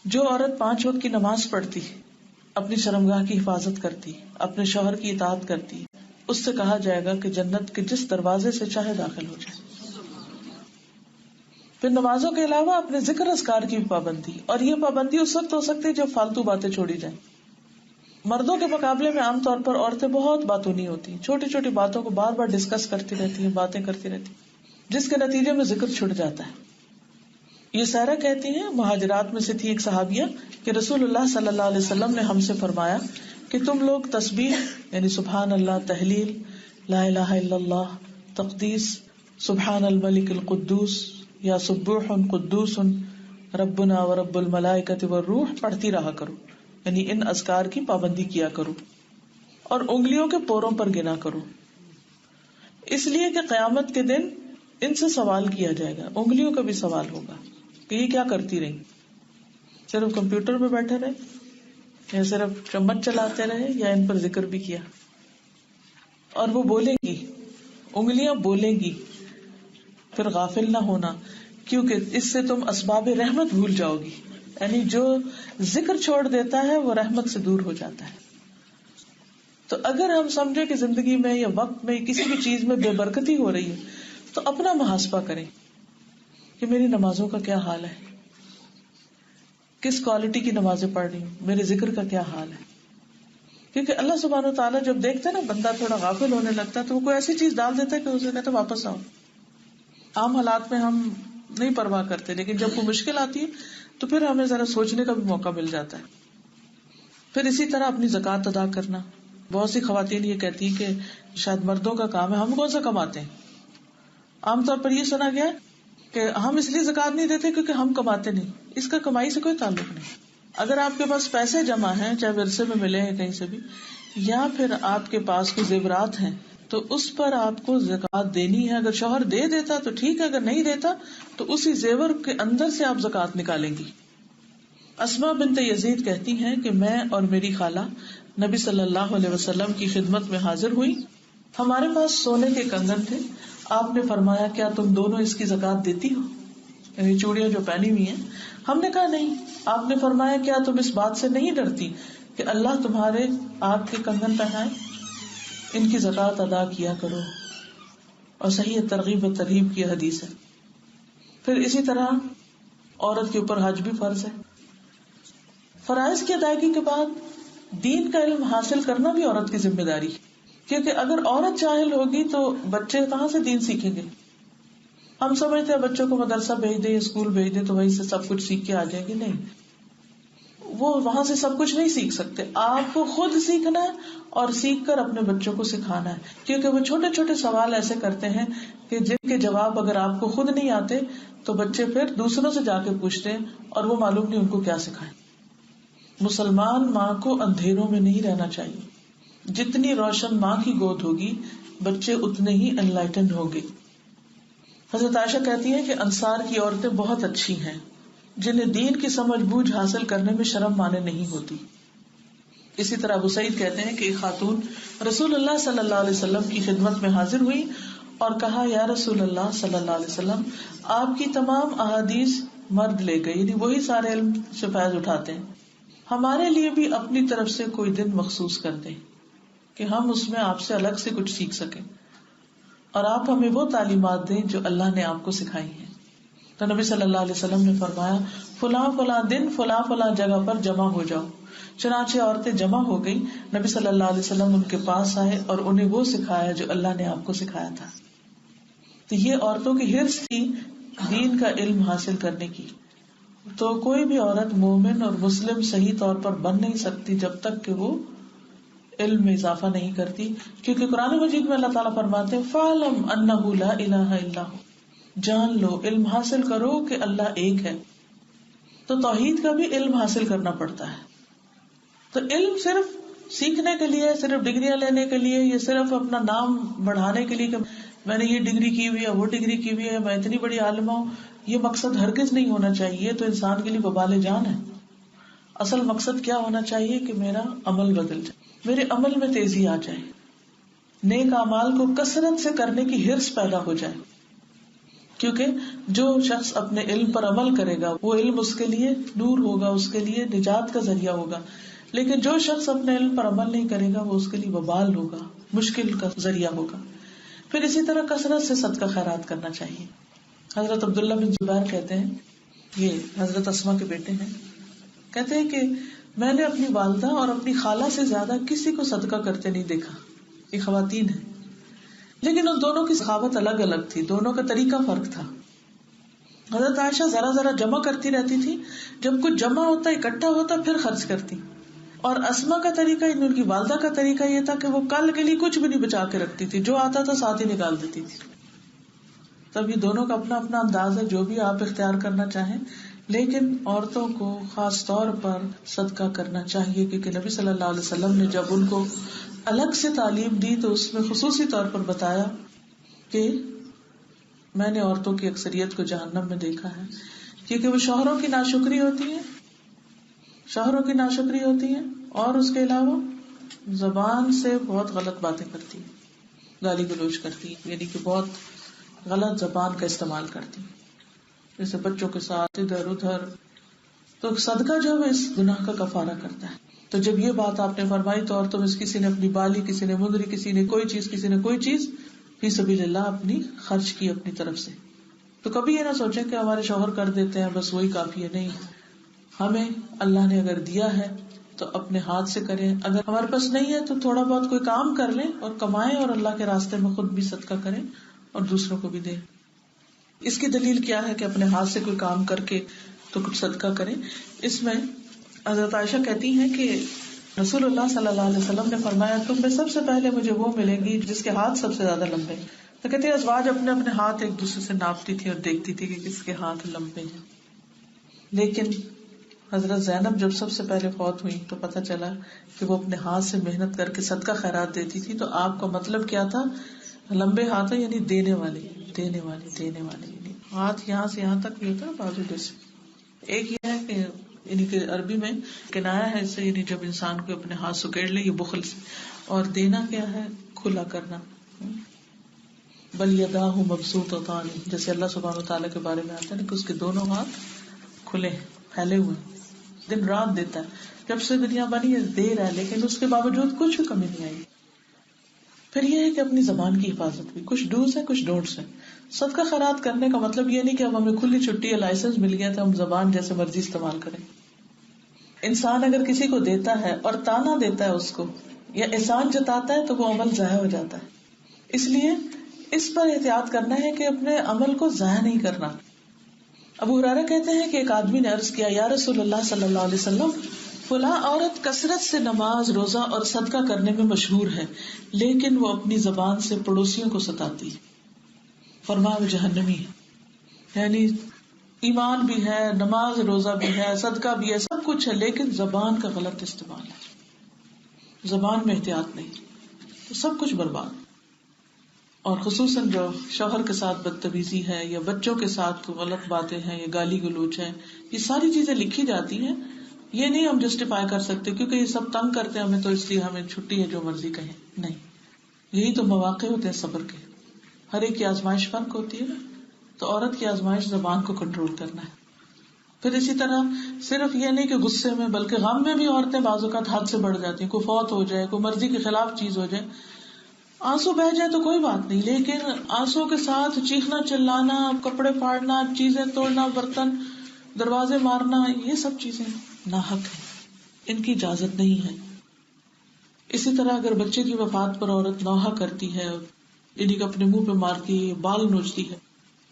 جو عورت 5 وقت کی نماز پڑھتی, اپنی شرمگاہ کی حفاظت کرتی, اپنے شوہر کی اطاعت کرتی, اس سے کہا جائے گا کہ جنت کے جس دروازے سے چاہے داخل ہو جائے. پھر نمازوں کے علاوہ اپنے ذکر اذکار کی بھی پابندی, اور یہ پابندی اس وقت ہو سکتی ہے جب فالتو باتیں چھوڑی جائیں. مردوں کے مقابلے میں عام طور پر عورتیں بہت باتونی ہوتی ہیں, چھوٹی چھوٹی باتوں کو بار بار ڈسکس کرتی رہتی ہیں, باتیں کرتی رہتی ہیں, جس کے نتیجے میں ذکر چھٹ جاتا ہے. یہ سارا کہتی ہیں, مہاجرات میں سے تھی ایک صحابیہ, کہ رسول اللہ صلی اللہ علیہ وسلم نے ہم سے فرمایا کہ تم لوگ تسبیح یعنی سبحان اللہ, تحلیل, لا الہ الا اللہ, تقدیس, سبحان الملک القدوس یا سبوح قدوس ربنا ورب الملائکۃ والروح پڑھتی رہا کرو, یعنی ان اذکار کی پابندی کیا کرو, اور انگلیوں کے پوروں پر گنا کرو, اس لیے کہ قیامت کے دن ان سے سوال کیا جائے گا. انگلیوں کا بھی سوال ہوگا کہ یہ کیا کرتی رہی, صرف کمپیوٹر پہ بیٹھے رہے, یا صرف چمچ چلاتے رہے, یا ان پر ذکر بھی کیا. اور وہ بولے گی, انگلیاں بولے گی. پھر غافل نہ ہونا, کیونکہ اس سے تم اسباب رحمت بھول جاؤ گی, یعنی جو ذکر چھوڑ دیتا ہے وہ رحمت سے دور ہو جاتا ہے. تو اگر ہم سمجھے کہ زندگی میں یا وقت میں کسی بھی چیز میں بے برکتی ہو رہی ہے تو اپنا محاسبہ کریں کہ میری نمازوں کا کیا حال ہے, کس کوالٹی کی نمازیں پڑھ رہی ہوں, میرے ذکر کا کیا حال ہے. کیونکہ اللہ سبحانہ و تعالیٰ جب دیکھتا ہے نا بندہ تھوڑا غافل ہونے لگتا ہے تو وہ کوئی ایسی چیز ڈال دیتا ہے کہ اسے کہتا ہے واپس آؤ. عام حالات میں ہم نہیں پرواہ کرتے, لیکن جب کوئی مشکل آتی ہے تو پھر ہمیں ذرا سوچنے کا بھی موقع مل جاتا ہے. پھر اسی طرح اپنی زکوٰۃ ادا کرنا. بہت سی خواتین یہ کہتی کہ شاید مردوں کا کام ہے, ہم کون سا کماتے ہیں. عام طور پر یہ سنا گیا کہ ہم اس لیے زکوٰۃ نہیں دیتے کیونکہ ہم کماتے نہیں. اس کا کمائی سے کوئی تعلق نہیں. اگر آپ کے پاس پیسے جمع ہیں, چاہے ورثے میں ملے ہیں کہیں سے بھی, یا پھر آپ کے پاس کوئی زیورات ہیں, تو اس پر آپ کو زکوٰۃ دینی ہے. اگر شوہر دے دیتا تو ٹھیک ہے, اگر نہیں دیتا تو اسی زیور کے اندر سے آپ زکوٰۃ نکالیں گی. اسماء بنت یزید کہتی ہیں کہ میں اور میری خالہ نبی صلی اللہ علیہ وسلم کی خدمت میں حاضر ہوئی. ہمارے پاس سونے کے کنگن تھے. آپ نے فرمایا کیا تم دونوں اس کی زکوٰۃ دیتی ہو, یعنی چوڑیاں جو پہنی ہوئی ہیں. ہم نے کہا نہیں. آپ نے فرمایا کیا تم اس بات سے نہیں ڈرتی کہ اللہ تمہارے آپ کے کنگن پہنائے, ان کی زکوٰۃ ادا کیا کرو. اور صحیح ترغیب و ترہیب کی حدیث ہے. پھر اسی طرح عورت کے اوپر حج بھی فرض ہے. فرائض کی ادائیگی کے بعد دین کا علم حاصل کرنا بھی عورت کی ذمہ داری, کیونکہ اگر عورت جاہل ہوگی تو بچے کہاں سے دین سیکھیں گے. ہم سمجھتے ہیں بچوں کو مدرسہ بھیج دیں, اسکول بھیج دیں تو وہیں سے سب کچھ سیکھ کے آ جائیں گے. نہیں, وہ وہاں سے سب کچھ نہیں سیکھ سکتے. آپ کو خود سیکھنا ہے اور سیکھ کر اپنے بچوں کو سکھانا ہے, کیونکہ وہ چھوٹے چھوٹے سوال ایسے کرتے ہیں کہ جن کے جواب اگر آپ کو خود نہیں آتے تو بچے پھر دوسروں سے جا کے پوچھتے ہیں اور وہ معلوم نہیں ان کو کیا سکھائیں. مسلمان ماں کو اندھیروں میں نہیں رہنا چاہیے. جتنی روشن ماں کی گود ہوگی بچے اتنے ہی انلائٹنڈ ہوں گے. حضرت عائشہ کہتی ہیں کہ انصار کی عورتیں بہت اچھی ہیں جنہیں دین کی سمجھ بوجھ حاصل کرنے میں شرم مانے نہیں ہوتی. اسی طرح ابو سعید کہتے ہیں کہ ایک خاتون رسول اللہ صلی اللہ علیہ وسلم کی خدمت میں حاضر ہوئی اور کہا یا رسول اللہ صلی اللہ علیہ وسلم آپ کی تمام احادیث مرد لے گئے، یعنی وہی سارے علم سے فیض اٹھاتے ہیں، ہمارے لیے بھی اپنی طرف سے کوئی دن مخصوص کر دیں کہ ہم اس میں آپ سے الگ سے کچھ سیکھ سکیں، اور آپ ہمیں وہ تعلیمات دیں جو اللہ نے آپ کو سکھائی ہیں۔ تو نبی صلی اللہ علیہ وسلم نے فرمایا فلاں فلاں دن فلاں فلاں جگہ پر جمع ہو جاؤ۔ چنانچہ عورتیں جمع ہو گئی، نبی صلی اللہ علیہ وسلم ان کے پاس آئے اور انہیں وہ سکھایا جو اللہ نے آپ کو سکھایا تھا۔ تو یہ عورتوں کی حرص تھی دین کا علم حاصل کرنے کی۔ تو کوئی بھی عورت مومن اور مسلم صحیح طور پر بن نہیں سکتی جب تک کہ وہ علم میں اضافہ نہیں کرتی، کیونکہ قرآن مجید میں اللہ تعالیٰ فرماتے ہیں فَاعْلَمْ أَنَّهُ لَا إِلَهَ إِلَّا هُوَ، جان لو، علم حاصل کرو کہ اللہ ایک ہے۔ تو توحید کا بھی علم حاصل کرنا پڑتا ہے۔ تو علم صرف سیکھنے کے لیے، صرف ڈگریاں لینے کے لیے، یا صرف اپنا نام بڑھانے کے لیے کہ میں نے یہ ڈگری کی ہوئی ہے، وہ ڈگری کی ہوئی ہے، میں اتنی بڑی عالمہ ہوں، یہ مقصد ہرگز نہیں ہونا چاہیے۔ تو انسان کے لیے وبال جان ہے۔ اصل مقصد کیا ہونا چاہیے کہ میرا عمل بدل جائے، میرے عمل میں تیزی آ جائے، نیک اعمال کو کثرت سے کرنے کی حرص پیدا ہو جائے۔ کیونکہ جو شخص اپنے علم پر عمل کرے گا وہ علم اس کے لیے نور ہوگا، اس کے لیے نجات کا ذریعہ ہوگا، لیکن جو شخص اپنے علم پر عمل نہیں کرے گا وہ اس کے لیے وبال ہوگا، مشکل کا ذریعہ ہوگا۔ پھر اسی طرح کثرت سے صدقہ خیرات کرنا چاہیے۔ حضرت عبداللہ بن زبیر کہتے ہیں، یہ حضرت اسما کے بیٹے ہیں، کہتے ہیں کہ میں نے اپنی والدہ اور اپنی خالہ سے زیادہ کسی کو صدقہ کرتے نہیں دیکھا۔ یہ خواتین ہیں، لیکن ان دونوں کی سخاوت الگ الگ تھی، دونوں کا طریقہ فرق تھا۔ حضرت عائشہ ذرا ذرا جمع کرتی رہتی تھی، جب کچھ جمع ہوتا اکٹھا ہوتا پھر خرچ کرتی، اور اسما کا طریقہ، ان کی والدہ کا طریقہ یہ تھا کہ وہ کل کے لیے کچھ بھی نہیں بچا کے رکھتی تھی، جو آتا تھا ساتھ ہی نکال دیتی تھی۔ تب یہ دونوں کا اپنا اپنا انداز ہے، جو بھی آپ اختیار کرنا چاہیں، لیکن عورتوں کو خاص طور پر صدقہ کرنا چاہیے، کیونکہ نبی صلی اللہ علیہ وسلم نے جب ان کو الگ سے تعلیم دی تو اس میں خصوصی طور پر بتایا کہ میں نے عورتوں کی اکثریت کو جہنم میں دیکھا ہے، کیونکہ وہ شوہروں کی ناشکری ہوتی ہیں اور اس کے علاوہ زبان سے بہت غلط باتیں کرتی ہیں، گالی گلوچ کرتی ہیں، یعنی کہ بہت غلط زبان کا استعمال کرتی ہیں، جیسے بچوں کے ساتھ ادھر ادھر۔ تو صدقہ جو ہے اس گناہ کا کفارہ کرتا ہے۔ تو جب یہ بات آپ نے فرمائی تو عورتوں میں کسی نے اپنی بالی، کسی نے مندری، کسی نے کوئی چیز فی سبیل اللہ اپنی خرچ کی اپنی طرف سے۔ تو کبھی یہ نہ سوچیں کہ ہمارے شوہر کر دیتے ہیں بس وہی کافی ہے، نہیں، ہمیں اللہ نے اگر دیا ہے تو اپنے ہاتھ سے کریں، اگر ہمارے پاس نہیں ہے تو تھوڑا بہت کوئی کام کر لیں اور کمائیں، اور اللہ کے راستے میں خود بھی صدقہ کریں اور دوسروں کو بھی دیں۔ اس کی دلیل کیا ہے کہ اپنے ہاتھ سے کوئی کام کر کے تو کچھ صدقہ کریں؟ اس میں حضرت عائشہ کہتی ہیں کہ رسول اللہ صلی اللہ علیہ وسلم نے فرمایا تم میں سب سے پہلے مجھے وہ ملے گی جس کے ہاتھ سب سے زیادہ لمبے۔ تو کہتے ہیں ازواج اپنے اپنے ہاتھ ایک دوسرے سے ناپتی تھی اور دیکھتی تھی کہ کس کے ہاتھ لمبے ہیں، لیکن حضرت زینب جب سب سے پہلے فوت ہوئی تو پتہ چلا کہ وہ اپنے ہاتھ سے محنت کر کے صدقہ خیرات دیتی تھی۔ تو آپ کا مطلب کیا تھا؟ لمبے ہاتھ یعنی دینے والے، یعنی ہاتھ یہاں سے یہاں تک بھی ہوتا ہے بازو جیسے۔ ایک یہ ہے کہ یعنی کہ عربی میں کنایا ہے اس سے، یعنی جب انسان کو اپنے ہاتھ سکیڑ لے، یہ بخل سے، اور دینا کیا ہے؟ کھلا کرنا۔ بل یداہ مبسوطتان، جیسے اللہ سبحانہ وتعالیٰ کے بارے میں آتا ہے کہ اس کے دونوں ہاتھ کھلے ہیں، پھیلے ہوئے ہیں، دن رات دیتا ہے، جب سے دنیا بنی ہے دے رہا ہے، لیکن اس کے باوجود کچھ بھی کمی نہیں آئی۔ پھر یہ ہے کہ اپنی زبان کی حفاظت بھی، کچھ ڈوز ہے کچھ ڈونٹس ہیں۔ صدقہ خیرات کرنے کا مطلب یہ نہیں کہ اب ہمیں کھلی چھٹی یا لائسنس مل گیا تو ہم زبان جیسے مرضی استعمال کریں۔ انسان اگر کسی کو دیتا ہے اور تانا دیتا ہے اس کو یا احسان جتاتا ہے تو وہ عمل ضائع ہو جاتا ہے، اس لیے اس پر احتیاط کرنا ہے کہ اپنے عمل کو ضائع نہیں کرنا۔ ابو ہریرہ کہتے ہیں کہ ایک آدمی نے عرض کیا یا رسول اللہ صلی اللہ علیہ وسلم، فلاں عورت کثرت سے نماز، روزہ اور صدقہ کرنے میں مشہور ہے، لیکن وہ اپنی زبان سے پڑوسیوں کو ستاتی۔ فرمایا وہ جہنمی ہے، یعنی ایمان بھی ہے، نماز روزہ بھی ہے، صدقہ بھی ہے، سب کچھ ہے، لیکن زبان کا غلط استعمال ہے، زبان میں احتیاط نہیں، تو سب کچھ برباد۔ اور خصوصاً جو شوہر کے ساتھ بدتمیزی ہے یا بچوں کے ساتھ غلط باتیں ہیں یا گالی گلوچ ہے، یہ ساری چیزیں لکھی جاتی ہیں، یہ نہیں ہم جسٹیفائی کر سکتے کیونکہ یہ سب تنگ کرتے ہیں ہمیں تو اس لیے ہمیں چھٹی ہے جو مرضی کہیں، نہیں، یہی تو مواقع ہوتے ہیں صبر کے۔ ہر ایک کی آزمائش فرق ہوتی ہے نا. تو عورت کی آزمائش زبان کو کنٹرول کرنا ہے. پھر اسی طرح صرف یہ نہیں کہ غصے میں بلکہ غم میں بھی عورتیں بعض اوقات حد سے بڑھ جاتی ہیں. کوئی فوت ہو جائے, کوئی مرضی کے خلاف چیز ہو جائے, آنسو بہ جائے تو کوئی بات نہیں, لیکن آنسو کے ساتھ چیخنا چلانا, کپڑے پھاڑنا, چیزیں توڑنا, برتن دروازے مارنا, یہ سب چیزیں ناحق ہیں, ان کی اجازت نہیں ہے. اسی طرح اگر بچے کی وفات پر عورت نوحہ کرتی ہے, یعنی کہ اپنے منہ پہ مارتی ہے, بال نوچتی ہے,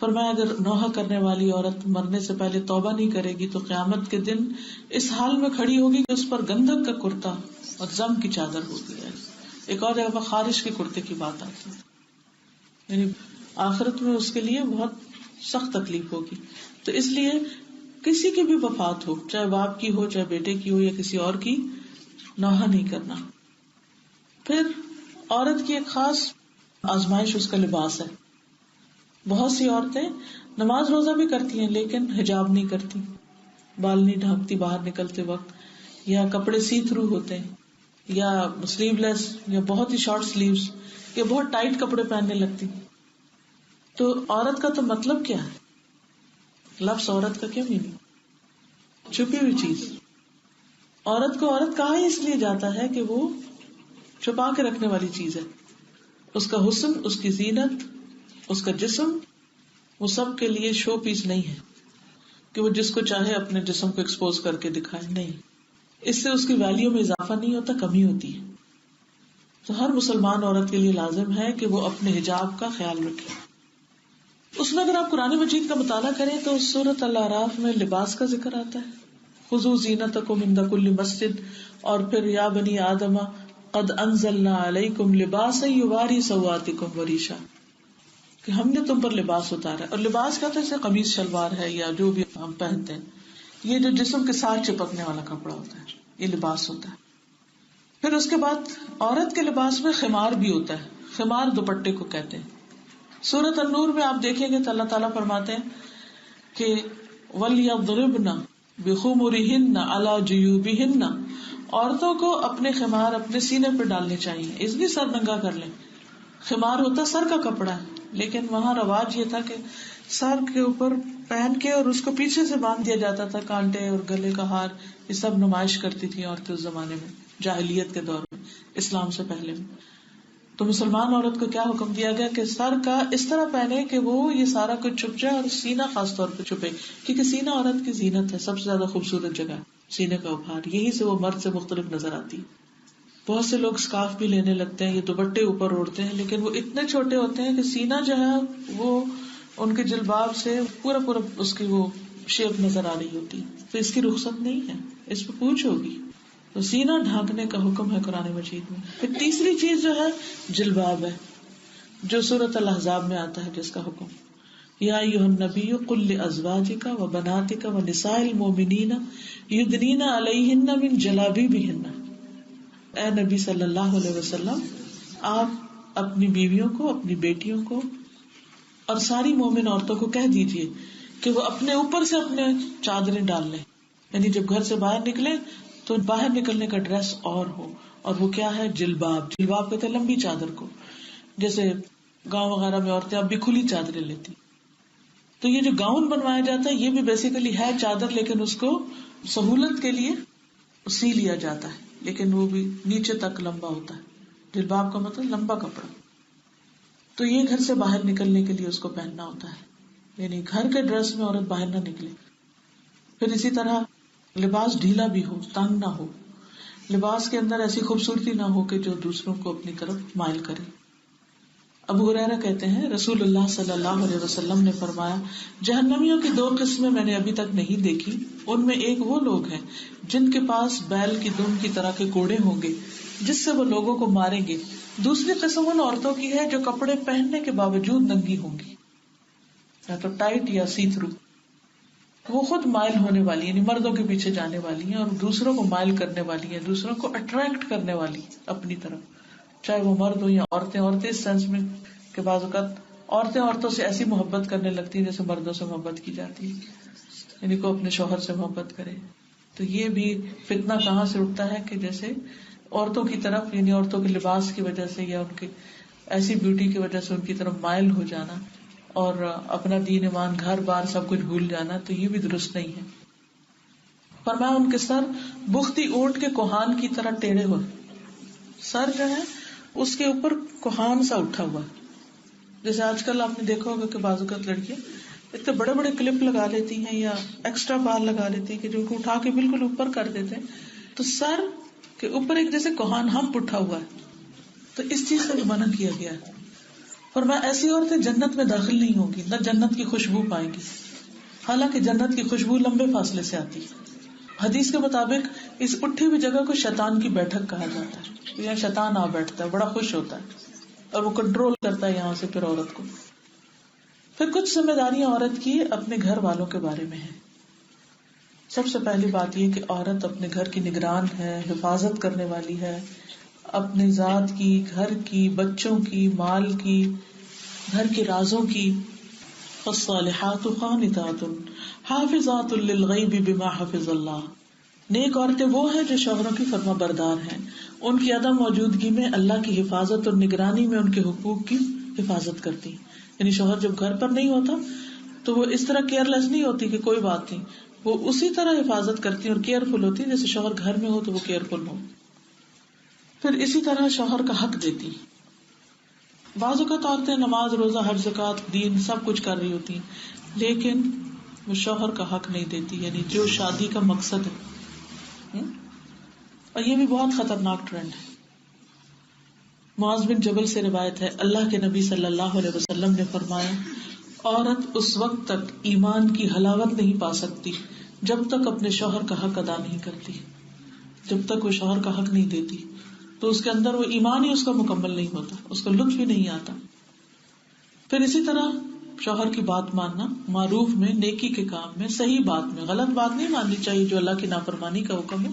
فرمایا اگر نوحہ کرنے والی عورت مرنے سے پہلے توبہ نہیں کرے گی تو قیامت کے دن اس حال میں کھڑی ہوگی کہ اس پر گندھک کا کرتا اور زم کی چادر ہوگی. ایک اور جگہ خارش کے کرتے کی بات آتی ہے, یعنی آخرت میں اس کے لیے بہت سخت تکلیف ہوگی. تو اس لیے کسی کی بھی وفات ہو, چاہے باپ کی ہو, چاہے بیٹے کی ہو, یا کسی اور کی, نوحہ نہیں کرنا. پھر عورت کی ایک خاص آزمائش اس کا لباس ہے. بہت سی عورتیں نماز روزہ بھی کرتی ہیں لیکن حجاب نہیں کرتی, بال نہیں ڈھانپتی باہر نکلتے وقت, یا کپڑے سی تھرو ہوتے ہیں, یا سلیو لیس, یا بہت ہی شارٹ سلیوز, یا بہت ٹائٹ کپڑے پہننے لگتی. تو عورت کا تو مطلب کیا ہے؟ لفظ عورت کا کیا میننگ؟ چھپی ہوئی چیز. عورت کو عورت کہا ہی اس لیے جاتا ہے کہ وہ چھپا کے رکھنے والی چیز ہے. اس کا حسن, اس کی زینت, اس کا جسم, وہ سب کے لیے شو پیس نہیں ہے کہ وہ جس کو چاہے اپنے جسم کو ایکسپوز کر کے دکھائے. نہیں, اس سے اس کی ویلیو میں اضافہ نہیں ہوتا, کمی ہوتی ہے. تو ہر مسلمان عورت کے لیے لازم ہے کہ وہ اپنے حجاب کا خیال رکھے. اس میں اگر آپ قرآن مجید کا مطالعہ کریں تو سورۃ الاعراف میں لباس کا ذکر آتا ہے, خذوا زینتکم عند کل مسجد, اور پھر یا بنی آدم قد انزلنا علیکم لباسا یواری سوآتکم وریشا, کہ ہم نے تم پر لباس اتارا. اور لباس کا تو جیسے قمیص شلوار ہے یا جو بھی ہم پہنتے ہیں, یہ جو جسم کے ساتھ چپکنے والا کپڑا ہوتا ہے, یہ لباس ہوتا ہے. پھر اس کے بعد عورت کے لباس میں خمار بھی ہوتا ہے. خمار دوپٹے کو کہتے ہیں. سورۃ النور میں آپ دیکھیں گے تو اللہ تعالیٰ فرماتے ہیں کہ وَلْيَضْرِبْنَ بِخُمُرِهِنَّ عَلَى جُيُوبِهِنَّ, عورتوں کو اپنے خمار اپنے سینے پہ ڈالنے چاہیے, اس لیے سر ننگا کر لیں. خمار ہوتا سر کا کپڑا ہے, لیکن وہاں رواج یہ تھا کہ سر کے اوپر پہن کے اور اس کو پیچھے سے باندھ دیا جاتا تھا. کانٹے اور گلے کا ہار, یہ سب نمائش کرتی تھی عورتیں اس زمانے میں, جاہلیت کے دور میں, اسلام سے پہلے میں. تو مسلمان عورت کو کیا حکم دیا گیا کہ سر کا اس طرح پہنے کہ وہ یہ سارا کچھ چھپ جائے, اور سینہ خاص طور پہ چھپے, کیونکہ سینہ عورت کی زینت ہے, سب سے زیادہ خوبصورت جگہ سینے کا ابھار, یہی سے وہ مرد سے مختلف نظر آتی. بہت سے لوگ سکارف بھی لینے لگتے ہیں, یہ دوپٹے اوپر اوڑھتے ہیں, لیکن وہ اتنے چھوٹے ہوتے ہیں کہ سینہ جو ہے وہ ان کے جلباب سے پورا اس کی وہ شیپ نظر آ رہی ہوتی. تو اس کی رخصت نہیں ہے, اس پہ پوچھ ہوگی. تو سینہ ڈھانکنے کا حکم ہے قرآن مجید میں. پھر تیسری چیز جو ہے جلباب ہے, جو سورۃ الاحزاب میں آتا ہے, جس کا حکم یا ایھا النبی قل لازواجک وبناتک ونساء المؤمنین یدنین علیہن من جلابیبہن. اے نبی صلی اللہ علیہ وسلم, آپ اپنی بیویوں کو, اپنی بیٹیوں کو اور ساری مومن عورتوں کو کہہ دیجئے کہ وہ اپنے اوپر سے اپنے چادریں ڈال لیں. یعنی جب گھر سے باہر نکلے تو باہر نکلنے کا ڈریس اور ہو, اور وہ کیا ہے؟ جلباب. جلباب کہتے ہیں لمبی چادر کو, جیسے گاؤں وغیرہ میں عورتیں اب بھی کھلی چادریں لیتی. تو یہ جو گاؤن بنوایا جاتا ہے یہ بھی بیسیکلی ہے چادر, لیکن اس کو سہولت کے لیے سی لیا جاتا ہے, لیکن وہ بھی نیچے تک لمبا ہوتا ہے. جلباب کا مطلب لمبا کپڑا. تو یہ گھر سے باہر نکلنے کے لیے اس کو پہننا ہوتا ہے, یعنی گھر کے ڈریس میں عورت باہر نہ نکلے. پھر اسی طرح لباس ڈھیلا بھی ہو, تنگ نہ ہو. لباس کے اندر ایسی خوبصورتی نہ ہو کہ جو دوسروں کو اپنی طرف مائل کرے. ابو ہریرہ کہتے ہیں رسول اللہ صلی اللہ علیہ وسلم نے فرمایا, جہنمیوں کی 2 قسمیں میں نے ابھی تک نہیں دیکھی. ان میں ایک وہ لوگ ہیں جن کے پاس بیل کی دم کی طرح کے کوڑے ہوں گے جس سے وہ لوگوں کو ماریں گے. دوسری قسم ان عورتوں کی ہے جو کپڑے پہننے کے باوجود ننگی ہوں گی, یا تو ٹائٹ یا سی تھرو. وہ خود مائل ہونے والی, یعنی مردوں کے پیچھے جانے والی ہیں, اور دوسروں کو مائل کرنے والی ہیں, دوسروں کو اٹریکٹ کرنے والی اپنی طرف, چاہے وہ مرد ہو یا عورتیں. عورتیں اس سینس میں کہ بعض اوقات عورتیں عورتوں سے ایسی محبت کرنے لگتی ہیں جیسے مردوں سے محبت کی جاتی ہے, یعنی کو اپنے شوہر سے محبت کرے. تو یہ بھی فتنہ کہاں سے اٹھتا ہے کہ جیسے عورتوں کی طرف, یعنی عورتوں کے لباس کی وجہ سے یا ان کے ایسی بیوٹی کی وجہ سے ان کی طرف مائل ہو جانا اور اپنا دین ایمان گھر بار سب کچھ بھول جانا، تو یہ بھی درست نہیں ہے. فرمایا ان کے سر بختی اونٹ کے کوہان کی طرح ٹیڑھے ہوئے. سر جو ہے اس کے اوپر کوہان سا اٹھا ہوا ہے. جیسے آج کل آپ نے دیکھا ہوگا کہ بعض اوقات لڑکیاں اتنے بڑے بڑے کلپ لگا لیتی ہیں یا ایکسٹرا بال لگا لیتی ہیں کہ جو کو اٹھا کے بالکل اوپر کر دیتے ہیں، تو سر کے اوپر ایک جیسے کوہان ہمپ اٹھا ہوا ہے. تو اس چیز سے منع کیا گیا ہے. اور میں ایسی عورتیں جنت میں داخل نہیں ہوگی، نہ جنت کی خوشبو پائیں گی، حالانکہ جنت کی خوشبو لمبے فاصلے سے آتی ہے. حدیث کے مطابق اس اٹھی ہوئی جگہ کو شیطان کی بیٹھک کہا جاتا ہے. یہاں شیطان آ بیٹھتا ہے، بڑا خوش ہوتا ہے اور وہ کنٹرول کرتا ہے یہاں سے پھر عورت کو. پھر کچھ ذمہ داریاں عورت کی اپنے گھر والوں کے بارے میں ہیں. سب سے پہلی بات یہ کہ عورت اپنے گھر کی نگران ہے، حفاظت کرنے والی ہے، اپنے ذات کی، گھر کی، بچوں کی، مال کی، گھر کے رازوں کی. فالصالحات قانتات حافظات للغیب بما حفظ اللہ. نیک عورتیں وہ ہیں جو شوہروں کی فرما بردار ہیں، ان کی عدم موجودگی میں اللہ کی حفاظت اور نگرانی میں ان کے حقوق کی حفاظت کرتی. یعنی شوہر جب گھر پر نہیں ہوتا تو وہ اس طرح کیئر لیس نہیں ہوتی کہ کوئی بات نہیں، وہ اسی طرح حفاظت کرتی اور کیئرفل ہوتی جیسے شوہر گھر میں ہو تو وہ کیئرفل ہو. پھر اسی طرح شوہر کا حق دیتی. بعض اوقات عورتیں نماز، روزہ، حج، زکوٰۃ، دین سب کچھ کر رہی ہوتی ہیں لیکن وہ شوہر کا حق نہیں دیتی، یعنی جو شادی کا مقصد ہے. اور یہ بھی بہت خطرناک ٹرینڈ ہے. معاذ بن جبل سے روایت ہے، اللہ کے نبی صلی اللہ علیہ وسلم نے فرمایا، عورت اس وقت تک ایمان کی حلاوت نہیں پا سکتی جب تک اپنے شوہر کا حق ادا نہیں کرتی. جب تک وہ شوہر کا حق نہیں دیتی تو اس کے اندر وہ ایمان ہی اس کا مکمل نہیں ہوتا، اس کا لطف ہی نہیں آتا. پھر اسی طرح شوہر کی بات ماننا، معروف میں، نیکی کے کام میں، صحیح بات میں. غلط بات نہیں ماننی چاہیے جو اللہ کی نافرمانی کا حکم ہو،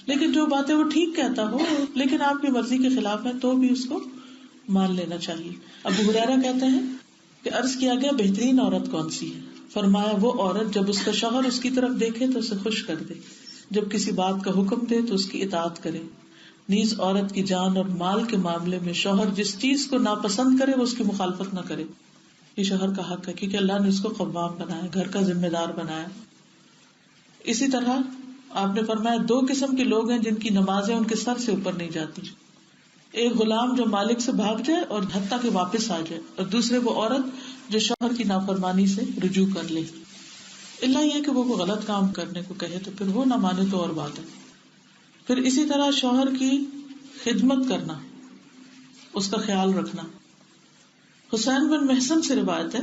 لیکن جو باتیں وہ ٹھیک کہتا ہو لیکن آپ کی مرضی کے خلاف ہے تو بھی اس کو مان لینا چاہیے. ابو ہریرہ کہتے ہیں کہ عرض کیا گیا بہترین عورت کون سی ہے؟ فرمایا وہ عورت جب اس کا شوہر اس کی طرف دیکھے تو اسے خوش کر دے، جب کسی بات کا حکم دے تو اس کی اطاعت کرے. نیز عورت کی جان اور مال کے معاملے میں شوہر جس چیز کو ناپسند کرے وہ اس کی مخالفت نہ کرے. یہ شوہر کا حق ہے کیونکہ اللہ نے اس کو قوام بنایا، گھر کا ذمہ دار بنایا. اسی طرح آپ نے فرمایا 2 قسم کے لوگ ہیں جن کی نمازیں ان کے سر سے اوپر نہیں جاتی. ایک غلام جو مالک سے بھاگ جائے اور حتیٰ کہ واپس آ جائے، اور دوسرے وہ عورت جو شوہر کی نافرمانی سے رجوع کر لے. اللہ یہ کہ وہ غلط کام کرنے کو کہے تو پھر وہ نہ مانے تو اور بات ہے. پھر اسی طرح شوہر کی خدمت کرنا، اس کا خیال رکھنا. حسین بن محسن سے روایت ہے،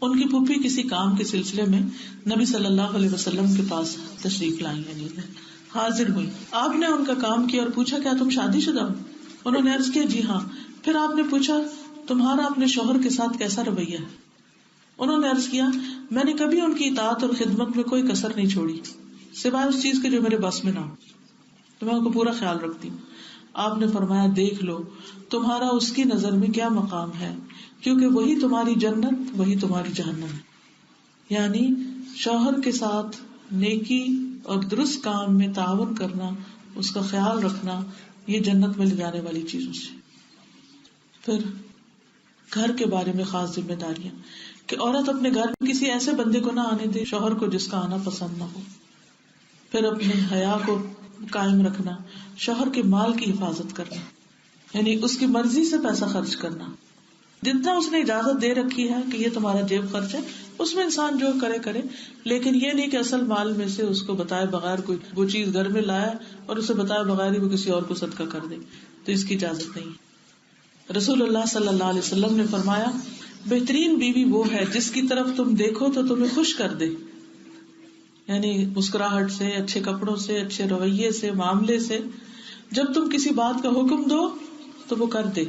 ان کی پھوپھی کسی کام کے سلسلے میں نبی صلی اللہ علیہ وسلم کے پاس تشریف لائیں، یعنی حاضر ہوئی. آپ نے ان کا کام کیا اور پوچھا کیا تم شادی شدہ ہو؟ انہوں نے عرض کیا جی ہاں. پھر آپ نے پوچھا تمہارا اپنے شوہر کے ساتھ کیسا رویہ ہے؟ انہوں نے عرض کیا میں نے کبھی ان کی اطاعت اور خدمت میں کوئی کسر نہیں چھوڑی سوائے اس چیز کے جو میرے بس میں نہ ہو، تو میں ان کو پورا خیال رکھتی ہوں. آپ نے فرمایا دیکھ لو تمہارا اس کی نظر میں کیا مقام ہے، کیونکہ وہی تمہاری جنت وہی تمہاری جہنم ہے. یعنی شوہر کے ساتھ نیکی اور درست کام میں تعاون کرنا، اس کا خیال رکھنا، یہ جنت میں لے جانے والی چیزوں سے. پھر گھر کے بارے میں خاص ذمہ داریاں کہ عورت اپنے گھر میں کسی ایسے بندے کو نہ آنے دے شوہر کو جس کا آنا پسند نہ ہو. پھر اپنے حیا کو قائم رکھنا، شوہر کے مال کی حفاظت کرنا، یعنی اس کی مرضی سے پیسہ خرچ کرنا. جتنا اس نے اجازت دے رکھی ہے کہ یہ تمہارا جیب خرچ ہے اس میں انسان جو کرے، لیکن یہ نہیں کہ اصل مال میں سے اس کو بتائے بغیر کوئی وہ چیز گھر میں لایا اور اسے بتائے بغیر ہی وہ کسی اور کو صدقہ کر دے، تو اس کی اجازت نہیں. رسول اللہ صلی اللہ علیہ وسلم نے فرمایا بہترین بیوی وہ ہے جس کی طرف تم دیکھو تو تمہیں خوش کر دے، یعنی مسکراہٹ سے، اچھے کپڑوں سے، اچھے رویے سے، معاملے سے. جب تم کسی بات کا حکم دو تو وہ کر دے،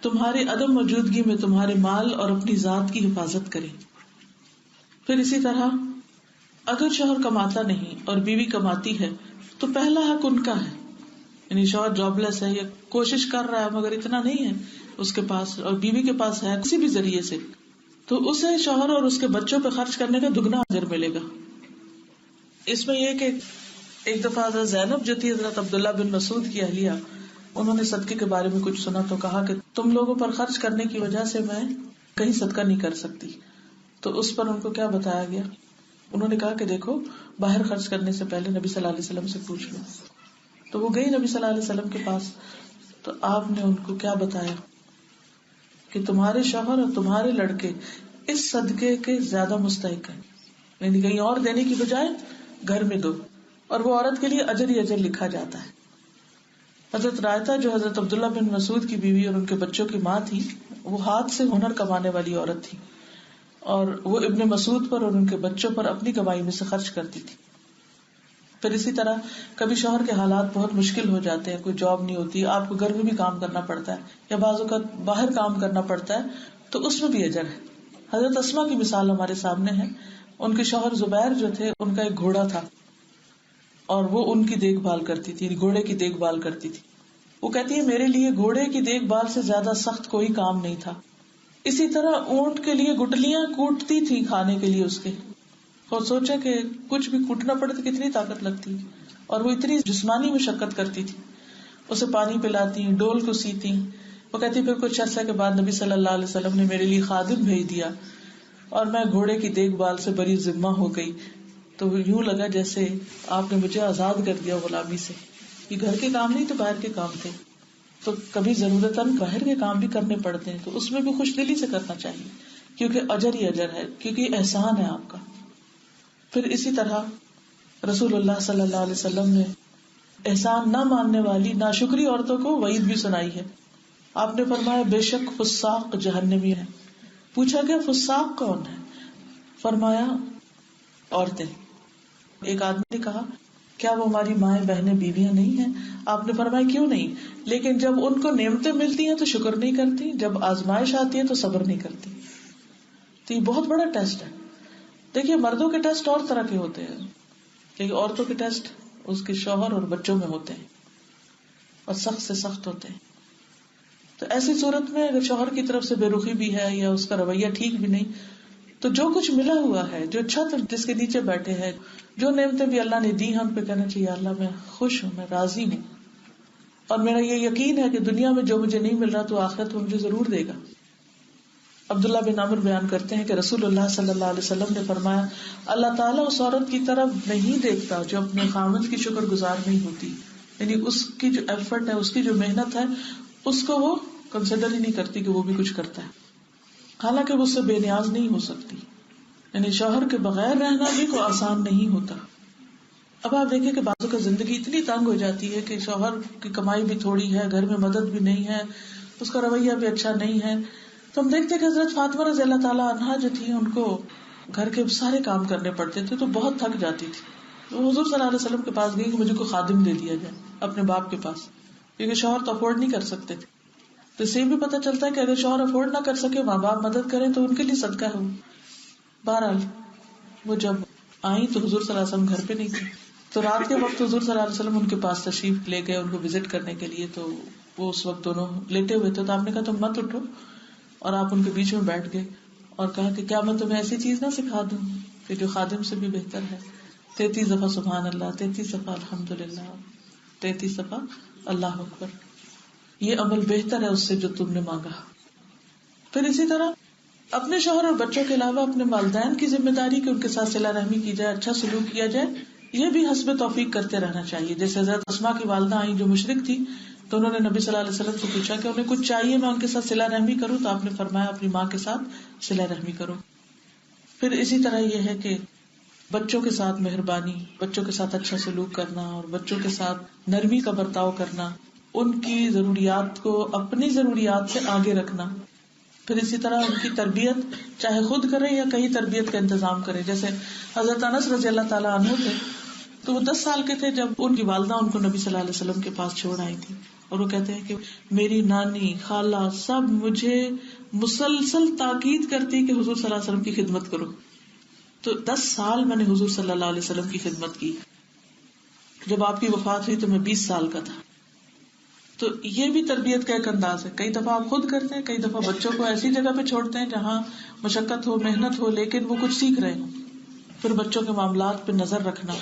تمہاری عدم موجودگی میں تمہارے مال اور اپنی ذات کی حفاظت کرے. پھر اسی طرح اگر شوہر کماتا نہیں اور بیوی کماتی ہے تو پہلا حق ان کا ہے، یعنی شوہر جاب لیس ہے یا کوشش کر رہا ہے مگر اتنا نہیں ہے اس کے پاس اور بیوی کے پاس ہے کسی بھی ذریعے سے، تو اسے شوہر اور اس کے بچوں پہ خرچ کرنے کا دگنا اجر ملے گا. اس میں یہ کہ ایک دفعہ حضرت زینب جو تھی حضرت عبداللہ بن مسعود کی اہلیہ، انہوں نے صدقے کے بارے میں کچھ سنا تو کہا کہ تم لوگوں پر خرچ کرنے کی وجہ سے میں کہیں صدقہ نہیں کر سکتی. تو اس پر ان کو کیا بتایا گیا؟ انہوں نے کہا کہ دیکھو باہر خرچ کرنے سے پہلے نبی صلی اللہ علیہ وسلم سے پوچھ لو. تو وہ گئی نبی صلی اللہ علیہ وسلم کے پاس. تو آپ نے ان کو کیا بتایا کہ تمہارے شوہر اور تمہارے لڑکے اس صدقے کے زیادہ مستحق ہیں، یعنی کہیں اور دینے کی بجائے گھر میں دو، اور وہ عورت کے لیے اجر ہی اجر لکھا جاتا ہے. حضرت رائتہ جو حضرت عبداللہ بن مسعود کی بیوی اور ان کے بچوں کی ماں تھی، وہ ہاتھ سے ہنر کمانے والی عورت تھی، اور وہ ابن مسعود پر اور ان کے بچوں پر اپنی کمائی میں سے خرچ کرتی تھی. پھر اسی طرح کبھی شوہر کے حالات بہت مشکل ہو جاتے ہیں، کوئی جاب نہیں ہوتی، آپ کو گھر میں بھی کام کرنا پڑتا ہے یا بعض اوقات باہر کام کرنا پڑتا ہے، تو اس میں بھی اجر ہے. حضرت اسما کی مثال ہمارے سامنے ہے. ان کے شوہر زبیر جو تھے، ان کا ایک گھوڑا تھا اور وہ ان کی دیکھ بھال کرتی تھی، گھوڑے کی دیکھ بھال کرتی تھی. وہ کہتی ہے میرے لیے گھوڑے کی دیکھ بھال سے زیادہ سخت کوئی کام نہیں تھا. اسی طرح اونٹ کے لیے گٹلیاں کوٹتی تھی کھانے کے لیے اس کے. اور سوچا کہ کچھ بھی کوٹنا پڑے تو کتنی طاقت لگتی، اور وہ اتنی جسمانی مشقت کرتی تھی. اسے پانی پلاتی، ڈول کو سیتی. وہ کہتی پھر کچھ عرصے کے بعد نبی صلی اللہ علیہ وسلم نے میرے لیے خادم بھیج دیا اور میں گھوڑے کی دیکھ بھال سے بڑی ذمہ ہو گئی. تو یوں لگا جیسے آپ نے مجھے آزاد کر دیا غلامی سے. یہ گھر کے کام نہیں تو باہر کے کام تھے. تو کبھی ضرورتاً باہر کے کام بھی کرنے پڑتے ہیں، تو اس میں بھی خوش دلی سے کرنا چاہیے، کیونکہ اجر ہی اجر ہے، کیونکہ یہ احسان ہے آپ کا. پھر اسی طرح رسول اللہ صلی اللہ علیہ وسلم نے احسان نہ ماننے والی ناشکری عورتوں کو وعید بھی سنائی ہے. آپ نے فرمایا بے شک فساق جہنمی ہے. پوچھا گیا فساق کون ہے؟ فرمایا عورتیں. ایک آدمی نے کہا کیا وہ ہماری مائیں بہنیں بیویاں نہیں ہیں؟ آپ نے فرمایا کیوں نہیں، لیکن جب ان کو نعمتیں ملتی ہیں تو شکر نہیں کرتی، جب آزمائش آتی ہے تو صبر نہیں کرتی. تو یہ بہت بڑا ٹیسٹ ہے. دیکھیے مردوں کے ٹیسٹ اور طرح کے ہوتے ہیں، لیکن عورتوں کے ٹیسٹ اس کے شوہر اور بچوں میں ہوتے ہیں اور سخت سے سخت ہوتے ہیں. تو ایسی صورت میں اگر شوہر کی طرف سے بے رخی بھی ہے یا اس کا رویہ ٹھیک بھی نہیں، تو جو کچھ ملا ہوا ہے، جو چھت جس کے نیچے بیٹھے ہیں، جو نعمتیں بھی اللہ نے دی ہیں، ان پہ کہنا چاہیے اللہ میں خوش ہوں، میں راضی ہوں، اور میرا یہ یقین ہے کہ دنیا میں جو مجھے نہیں مل رہا تو آخرت میں مجھے ضرور دے گا. عبداللہ بن عمر بیان کرتے ہیں کہ رسول اللہ صلی اللہ علیہ وسلم نے فرمایا اللہ تعالیٰ اس عورت کی طرف نہیں دیکھتا جو اپنے خاوند کی شکر گزار نہیں ہوتی، یعنی اس کی جو ایفرٹ ہے، اس کی جو محنت ہے، اس کو وہ کنسیڈر ہی نہیں کرتی کہ وہ بھی کچھ کرتا ہے، حالانکہ وہ اس سے بے نیاز نہیں ہو سکتی. یعنی شوہر کے بغیر رہنا بھی کوئی آسان نہیں ہوتا. اب آپ دیکھیں کہ بعضوں کا زندگی اتنی تنگ ہو جاتی ہے کہ شوہر کی کمائی بھی تھوڑی ہے، گھر میں مدد بھی نہیں ہے، اس کا رویہ بھی اچھا نہیں ہے. تو ہم دیکھتے کہ حضرت فاطمہ رضی اللہ تعالیٰ عنہا جو تھی، ان کو گھر کے سارے کام کرنے پڑتے تھے تو بہت تھک جاتی تھی. وہ حضور صلی اللہ علیہ وسلم کے پاس گئی کہ مجھے کوئی خادم دے دیا جائے اپنے باپ کے پاس، کیونکہ شوہر تو افورڈ نہیں کر سکتے تھے. تو اس سے بھی پتہ چلتا ہے کہ اگر شوہر افورڈ نہ کر سکے، ماں باپ مدد کریں تو ان کے لیے صدقہ ہے. بہرحال وہ جب آئی تو حضور صلی اللہ علیہ وسلم گھر پہ نہیں تھے، تو رات کے وقت حضور صلی اللہ علیہ وسلم ان کے پاس تشریف لے گئے ان کو وزٹ کرنے کے لیے. تو وہ اس وقت دونوں لیٹے ہوئے تھے، تو آپ نے کہا تم مت اٹھو، اور آپ ان کے بیچ میں بیٹھ گئے اور کہا کہ کیا میں تمہیں ایسی چیز نہ سکھا دوں کہ جو خادم سے بھی بہتر ہے. 33 دفعہ سبحان اللہ، 33 دفعہ الحمدللہ، 33 دفعہ اللہ اکبر. یہ عمل بہتر ہے اس سے جو تم نے مانگا. پھر اسی طرح اپنے شوہر اور بچوں کے علاوہ اپنے والدین کی ذمہ داری کہ ان کے ساتھ صلہ رحمی کی جائے، اچھا سلوک کیا جائے، یہ بھی حسب توفیق کرتے رہنا چاہیے. جیسے حضرت اسما کی والدہ آئیں جو مشرک تھی، تو انہوں نے نبی صلی اللہ علیہ وسلم سے پوچھا کہ انہیں کچھ چاہیے میں ان کے ساتھ صلہ رحمی کروں، تو آپ نے فرمایا اپنی ماں کے ساتھ صلہ رحمی کرو. پھر اسی طرح یہ ہے کہ بچوں کے ساتھ مہربانی، بچوں کے ساتھ اچھا سلوک کرنا اور بچوں کے ساتھ نرمی کا برتاؤ کرنا، ان کی ضروریات کو اپنی ضروریات سے آگے رکھنا. پھر اسی طرح ان کی تربیت چاہے خود کریں یا کہیں تربیت کا انتظام کریں. جیسے حضرت انس رضی اللہ تعالیٰ عنہ تھے، تو وہ 10 سال کے تھے جب ان کی والدہ ان کو نبی صلی اللہ علیہ وسلم کے پاس چھوڑ آئی تھی، اور وہ کہتے ہیں کہ میری نانی، خالہ سب مجھے مسلسل تاکید کرتی کہ حضور صلی اللہ علیہ وسلم کی خدمت کرو. تو 10 سال میں نے حضور صلی اللہ علیہ وسلم کی خدمت کی. جب آپ کی وفات ہوئی تو میں 20 سال کا تھا. تو یہ بھی تربیت کا ایک انداز ہے. کئی دفعہ آپ خود کرتے ہیں، کئی دفعہ بچوں کو ایسی جگہ پہ چھوڑتے ہیں جہاں مشقت ہو، محنت ہو، لیکن وہ کچھ سیکھ رہے ہوں. پھر بچوں کے معاملات پہ نظر رکھنا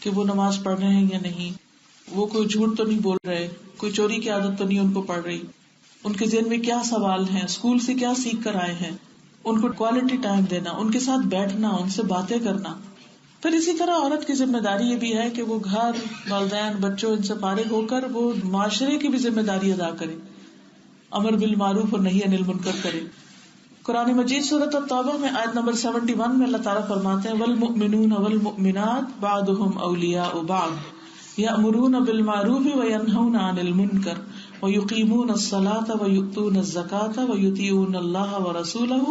کہ وہ نماز پڑھ رہے ہیں یا نہیں، وہ کوئی جھوٹ تو نہیں بول رہے، کوئی چوری کی عادت تو نہیں ان کو پڑ رہی، ان کے ذہن میں کیا سوال ہیں، اسکول سے کیا سیکھ کر آئے ہیں، ان کو کوالٹی ٹائم دینا، ان کے ساتھ بیٹھنا، ان سے باتیں کرنا. پھر اسی طرح عورت کی ذمہ داری یہ بھی ہے کہ وہ گھر، والدین، بچوں ان سے فارغ ہو کر وہ معاشرے کی بھی ذمہ داری ادا کرے، امر بالمعروف اور نہی عن المنکر کرے. قرآن مجید سورۃ التوبہ میں آیت نمبر 71 میں اللہ تعالیٰ فرماتے ہیں والمؤمنون والمؤمنات بعضهم اولیاء بعض یأمرون بالمعروف وینہون عن المنکر ویقیمون الصلاة ویؤتون الزکاة ویطیعون اللہ ورسولہ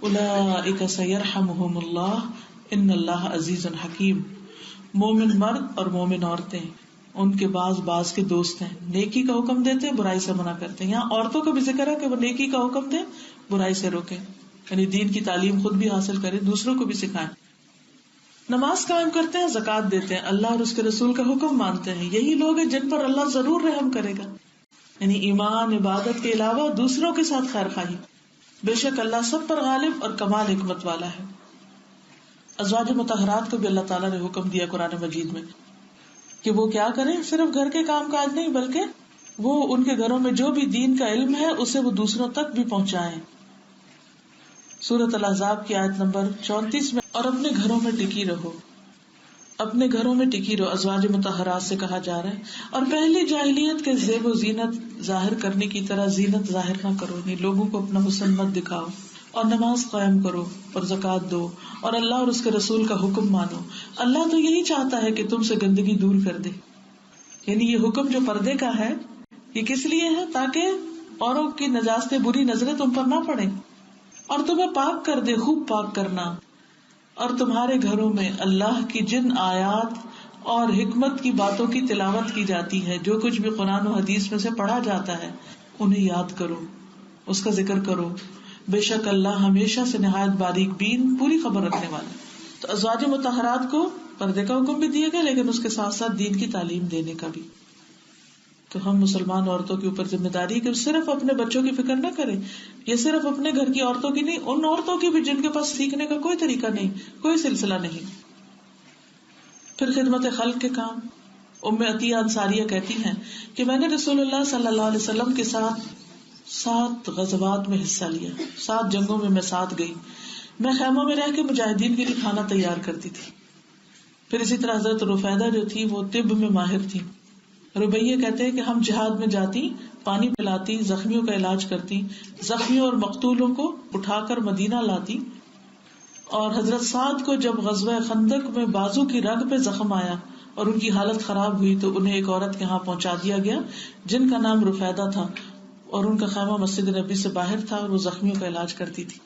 اولئک سیرحمہم اللہ ان اللہ عزیز حکیم. مومن مرد اور مومن عورتیں ان کے بعض کے دوست ہیں، نیکی کا حکم دیتے ہیں، برائی سے منع کرتے ہیں. یہاں عورتوں کا بھی ذکر ہے کہ وہ نیکی کا حکم دیں، برائی سے روکیں، یعنی دین کی تعلیم خود بھی حاصل کریں، دوسروں کو بھی سکھائیں. نماز قائم کرتے ہیں، زکوٰۃ دیتے ہیں، اللہ اور اس کے رسول کا حکم مانتے ہیں. یہی لوگ ہیں جن پر اللہ ضرور رحم کرے گا، یعنی ایمان، عبادت کے علاوہ دوسروں کے ساتھ خیر خواہی. بے شک اللہ سب پر غالب اور کمال حکمت والا ہے. ازواج مطہرات کو بھی اللہ تعالیٰ نے حکم دیا قرآن مجید میں کہ وہ کیا کریں، صرف گھر کے کام کاج نہیں بلکہ وہ ان کے گھروں میں جو بھی دین کا علم ہے اسے وہ دوسروں تک بھی پہنچائیں. سورۃ الاحزاب کی آیت نمبر 34 میں اور اپنے گھروں میں ٹکی رہو، اپنے گھروں میں ٹکی رہو ازواج مطہرات سے کہا جا رہا ہے. اور پہلی جاہلیت کے زیب و زینت ظاہر کرنے کی طرح زینت ظاہر نہ کرو، نہیں لوگوں کو اپنا حسن مت دکھاؤ، اور نماز قائم کرو اور زکوٰۃ دو اور اللہ اور اس کے رسول کا حکم مانو. اللہ تو یہی چاہتا ہے کہ تم سے گندگی دور کر دے. یعنی یہ حکم جو پردے کا ہے یہ کس لیے ہے؟ تاکہ اوروں کی نجاستیں، بری نظریں تم پر نہ پڑیں اور تمہیں پاک کر دے. خوب پاک کرنا. اور تمہارے گھروں میں اللہ کی جن آیات اور حکمت کی باتوں کی تلاوت کی جاتی ہے، جو کچھ بھی قرآن و حدیث میں سے پڑھا جاتا ہے انہیں یاد کرو، اس کا ذکر کرو. بے شک اللہ ہمیشہ سے نہایت باریک بین، پوری خبر رکھنے والا. تو ازواج مطہرات کو پردے کا حکم بھی دیا گیا، لیکن اس کے ساتھ ساتھ دین کی تعلیم دینے کا بھی. تو ہم مسلمان عورتوں کے اوپر ذمہ داری کہ صرف اپنے بچوں کی فکر نہ کریں، یہ صرف اپنے گھر کی عورتوں کی نہیں، ان عورتوں کی بھی جن کے پاس سیکھنے کا کوئی طریقہ نہیں، کوئی سلسلہ نہیں. پھر خدمت خلق کے کام. ام عطیہ انصاریہ کہتی ہیں کہ میں نے رسول اللہ صلی اللہ علیہ وسلم کے ساتھ 7 غزوات میں حصہ لیا، 7 جنگوں میں میں ساتھ گئی. میں خیموں میں رہ کے مجاہدین کے لیے کھانا تیار کرتی تھی. پھر اسی طرح حضرت رفیدہ جو تھی وہ طب میں ماہر تھی. ربیہ کہتے ہیں کہ ہم جہاد میں جاتی، پانی پلاتی، زخمیوں کا علاج کرتی، زخمیوں اور مقتولوں کو اٹھا کر مدینہ لاتی. اور حضرت سعد کو جب غزوہ خندق میں بازو کی رگ پہ زخم آیا اور ان کی حالت خراب ہوئی تو انہیں ایک عورت کے ہاں پہنچا دیا گیا جن کا نام رفیدہ تھا، اور ان کا خیمہ مسجد نبی سے باہر تھا اور وہ زخمیوں کا علاج کرتی تھی.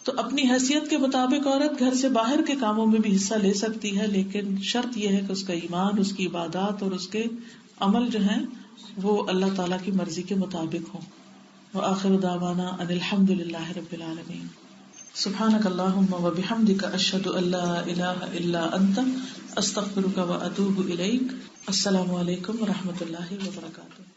تو اپنی حیثیت کے مطابق عورت گھر سے باہر کے کاموں میں بھی حصہ لے سکتی ہے، لیکن شرط یہ ہے کہ اس کا ایمان، اس کی عبادات اور اس کے عمل جو ہیں وہ اللہ تعالیٰ کی مرضی کے مطابق ہوں. وآخر دعوانا ان الحمد للہ رب العالمین. سبحانک اللہم وبحمدک اشہد ان لا الہ الا انت استغفرک واتوب الیک. السلام علیکم ورحمۃ اللہ وبرکاتہ.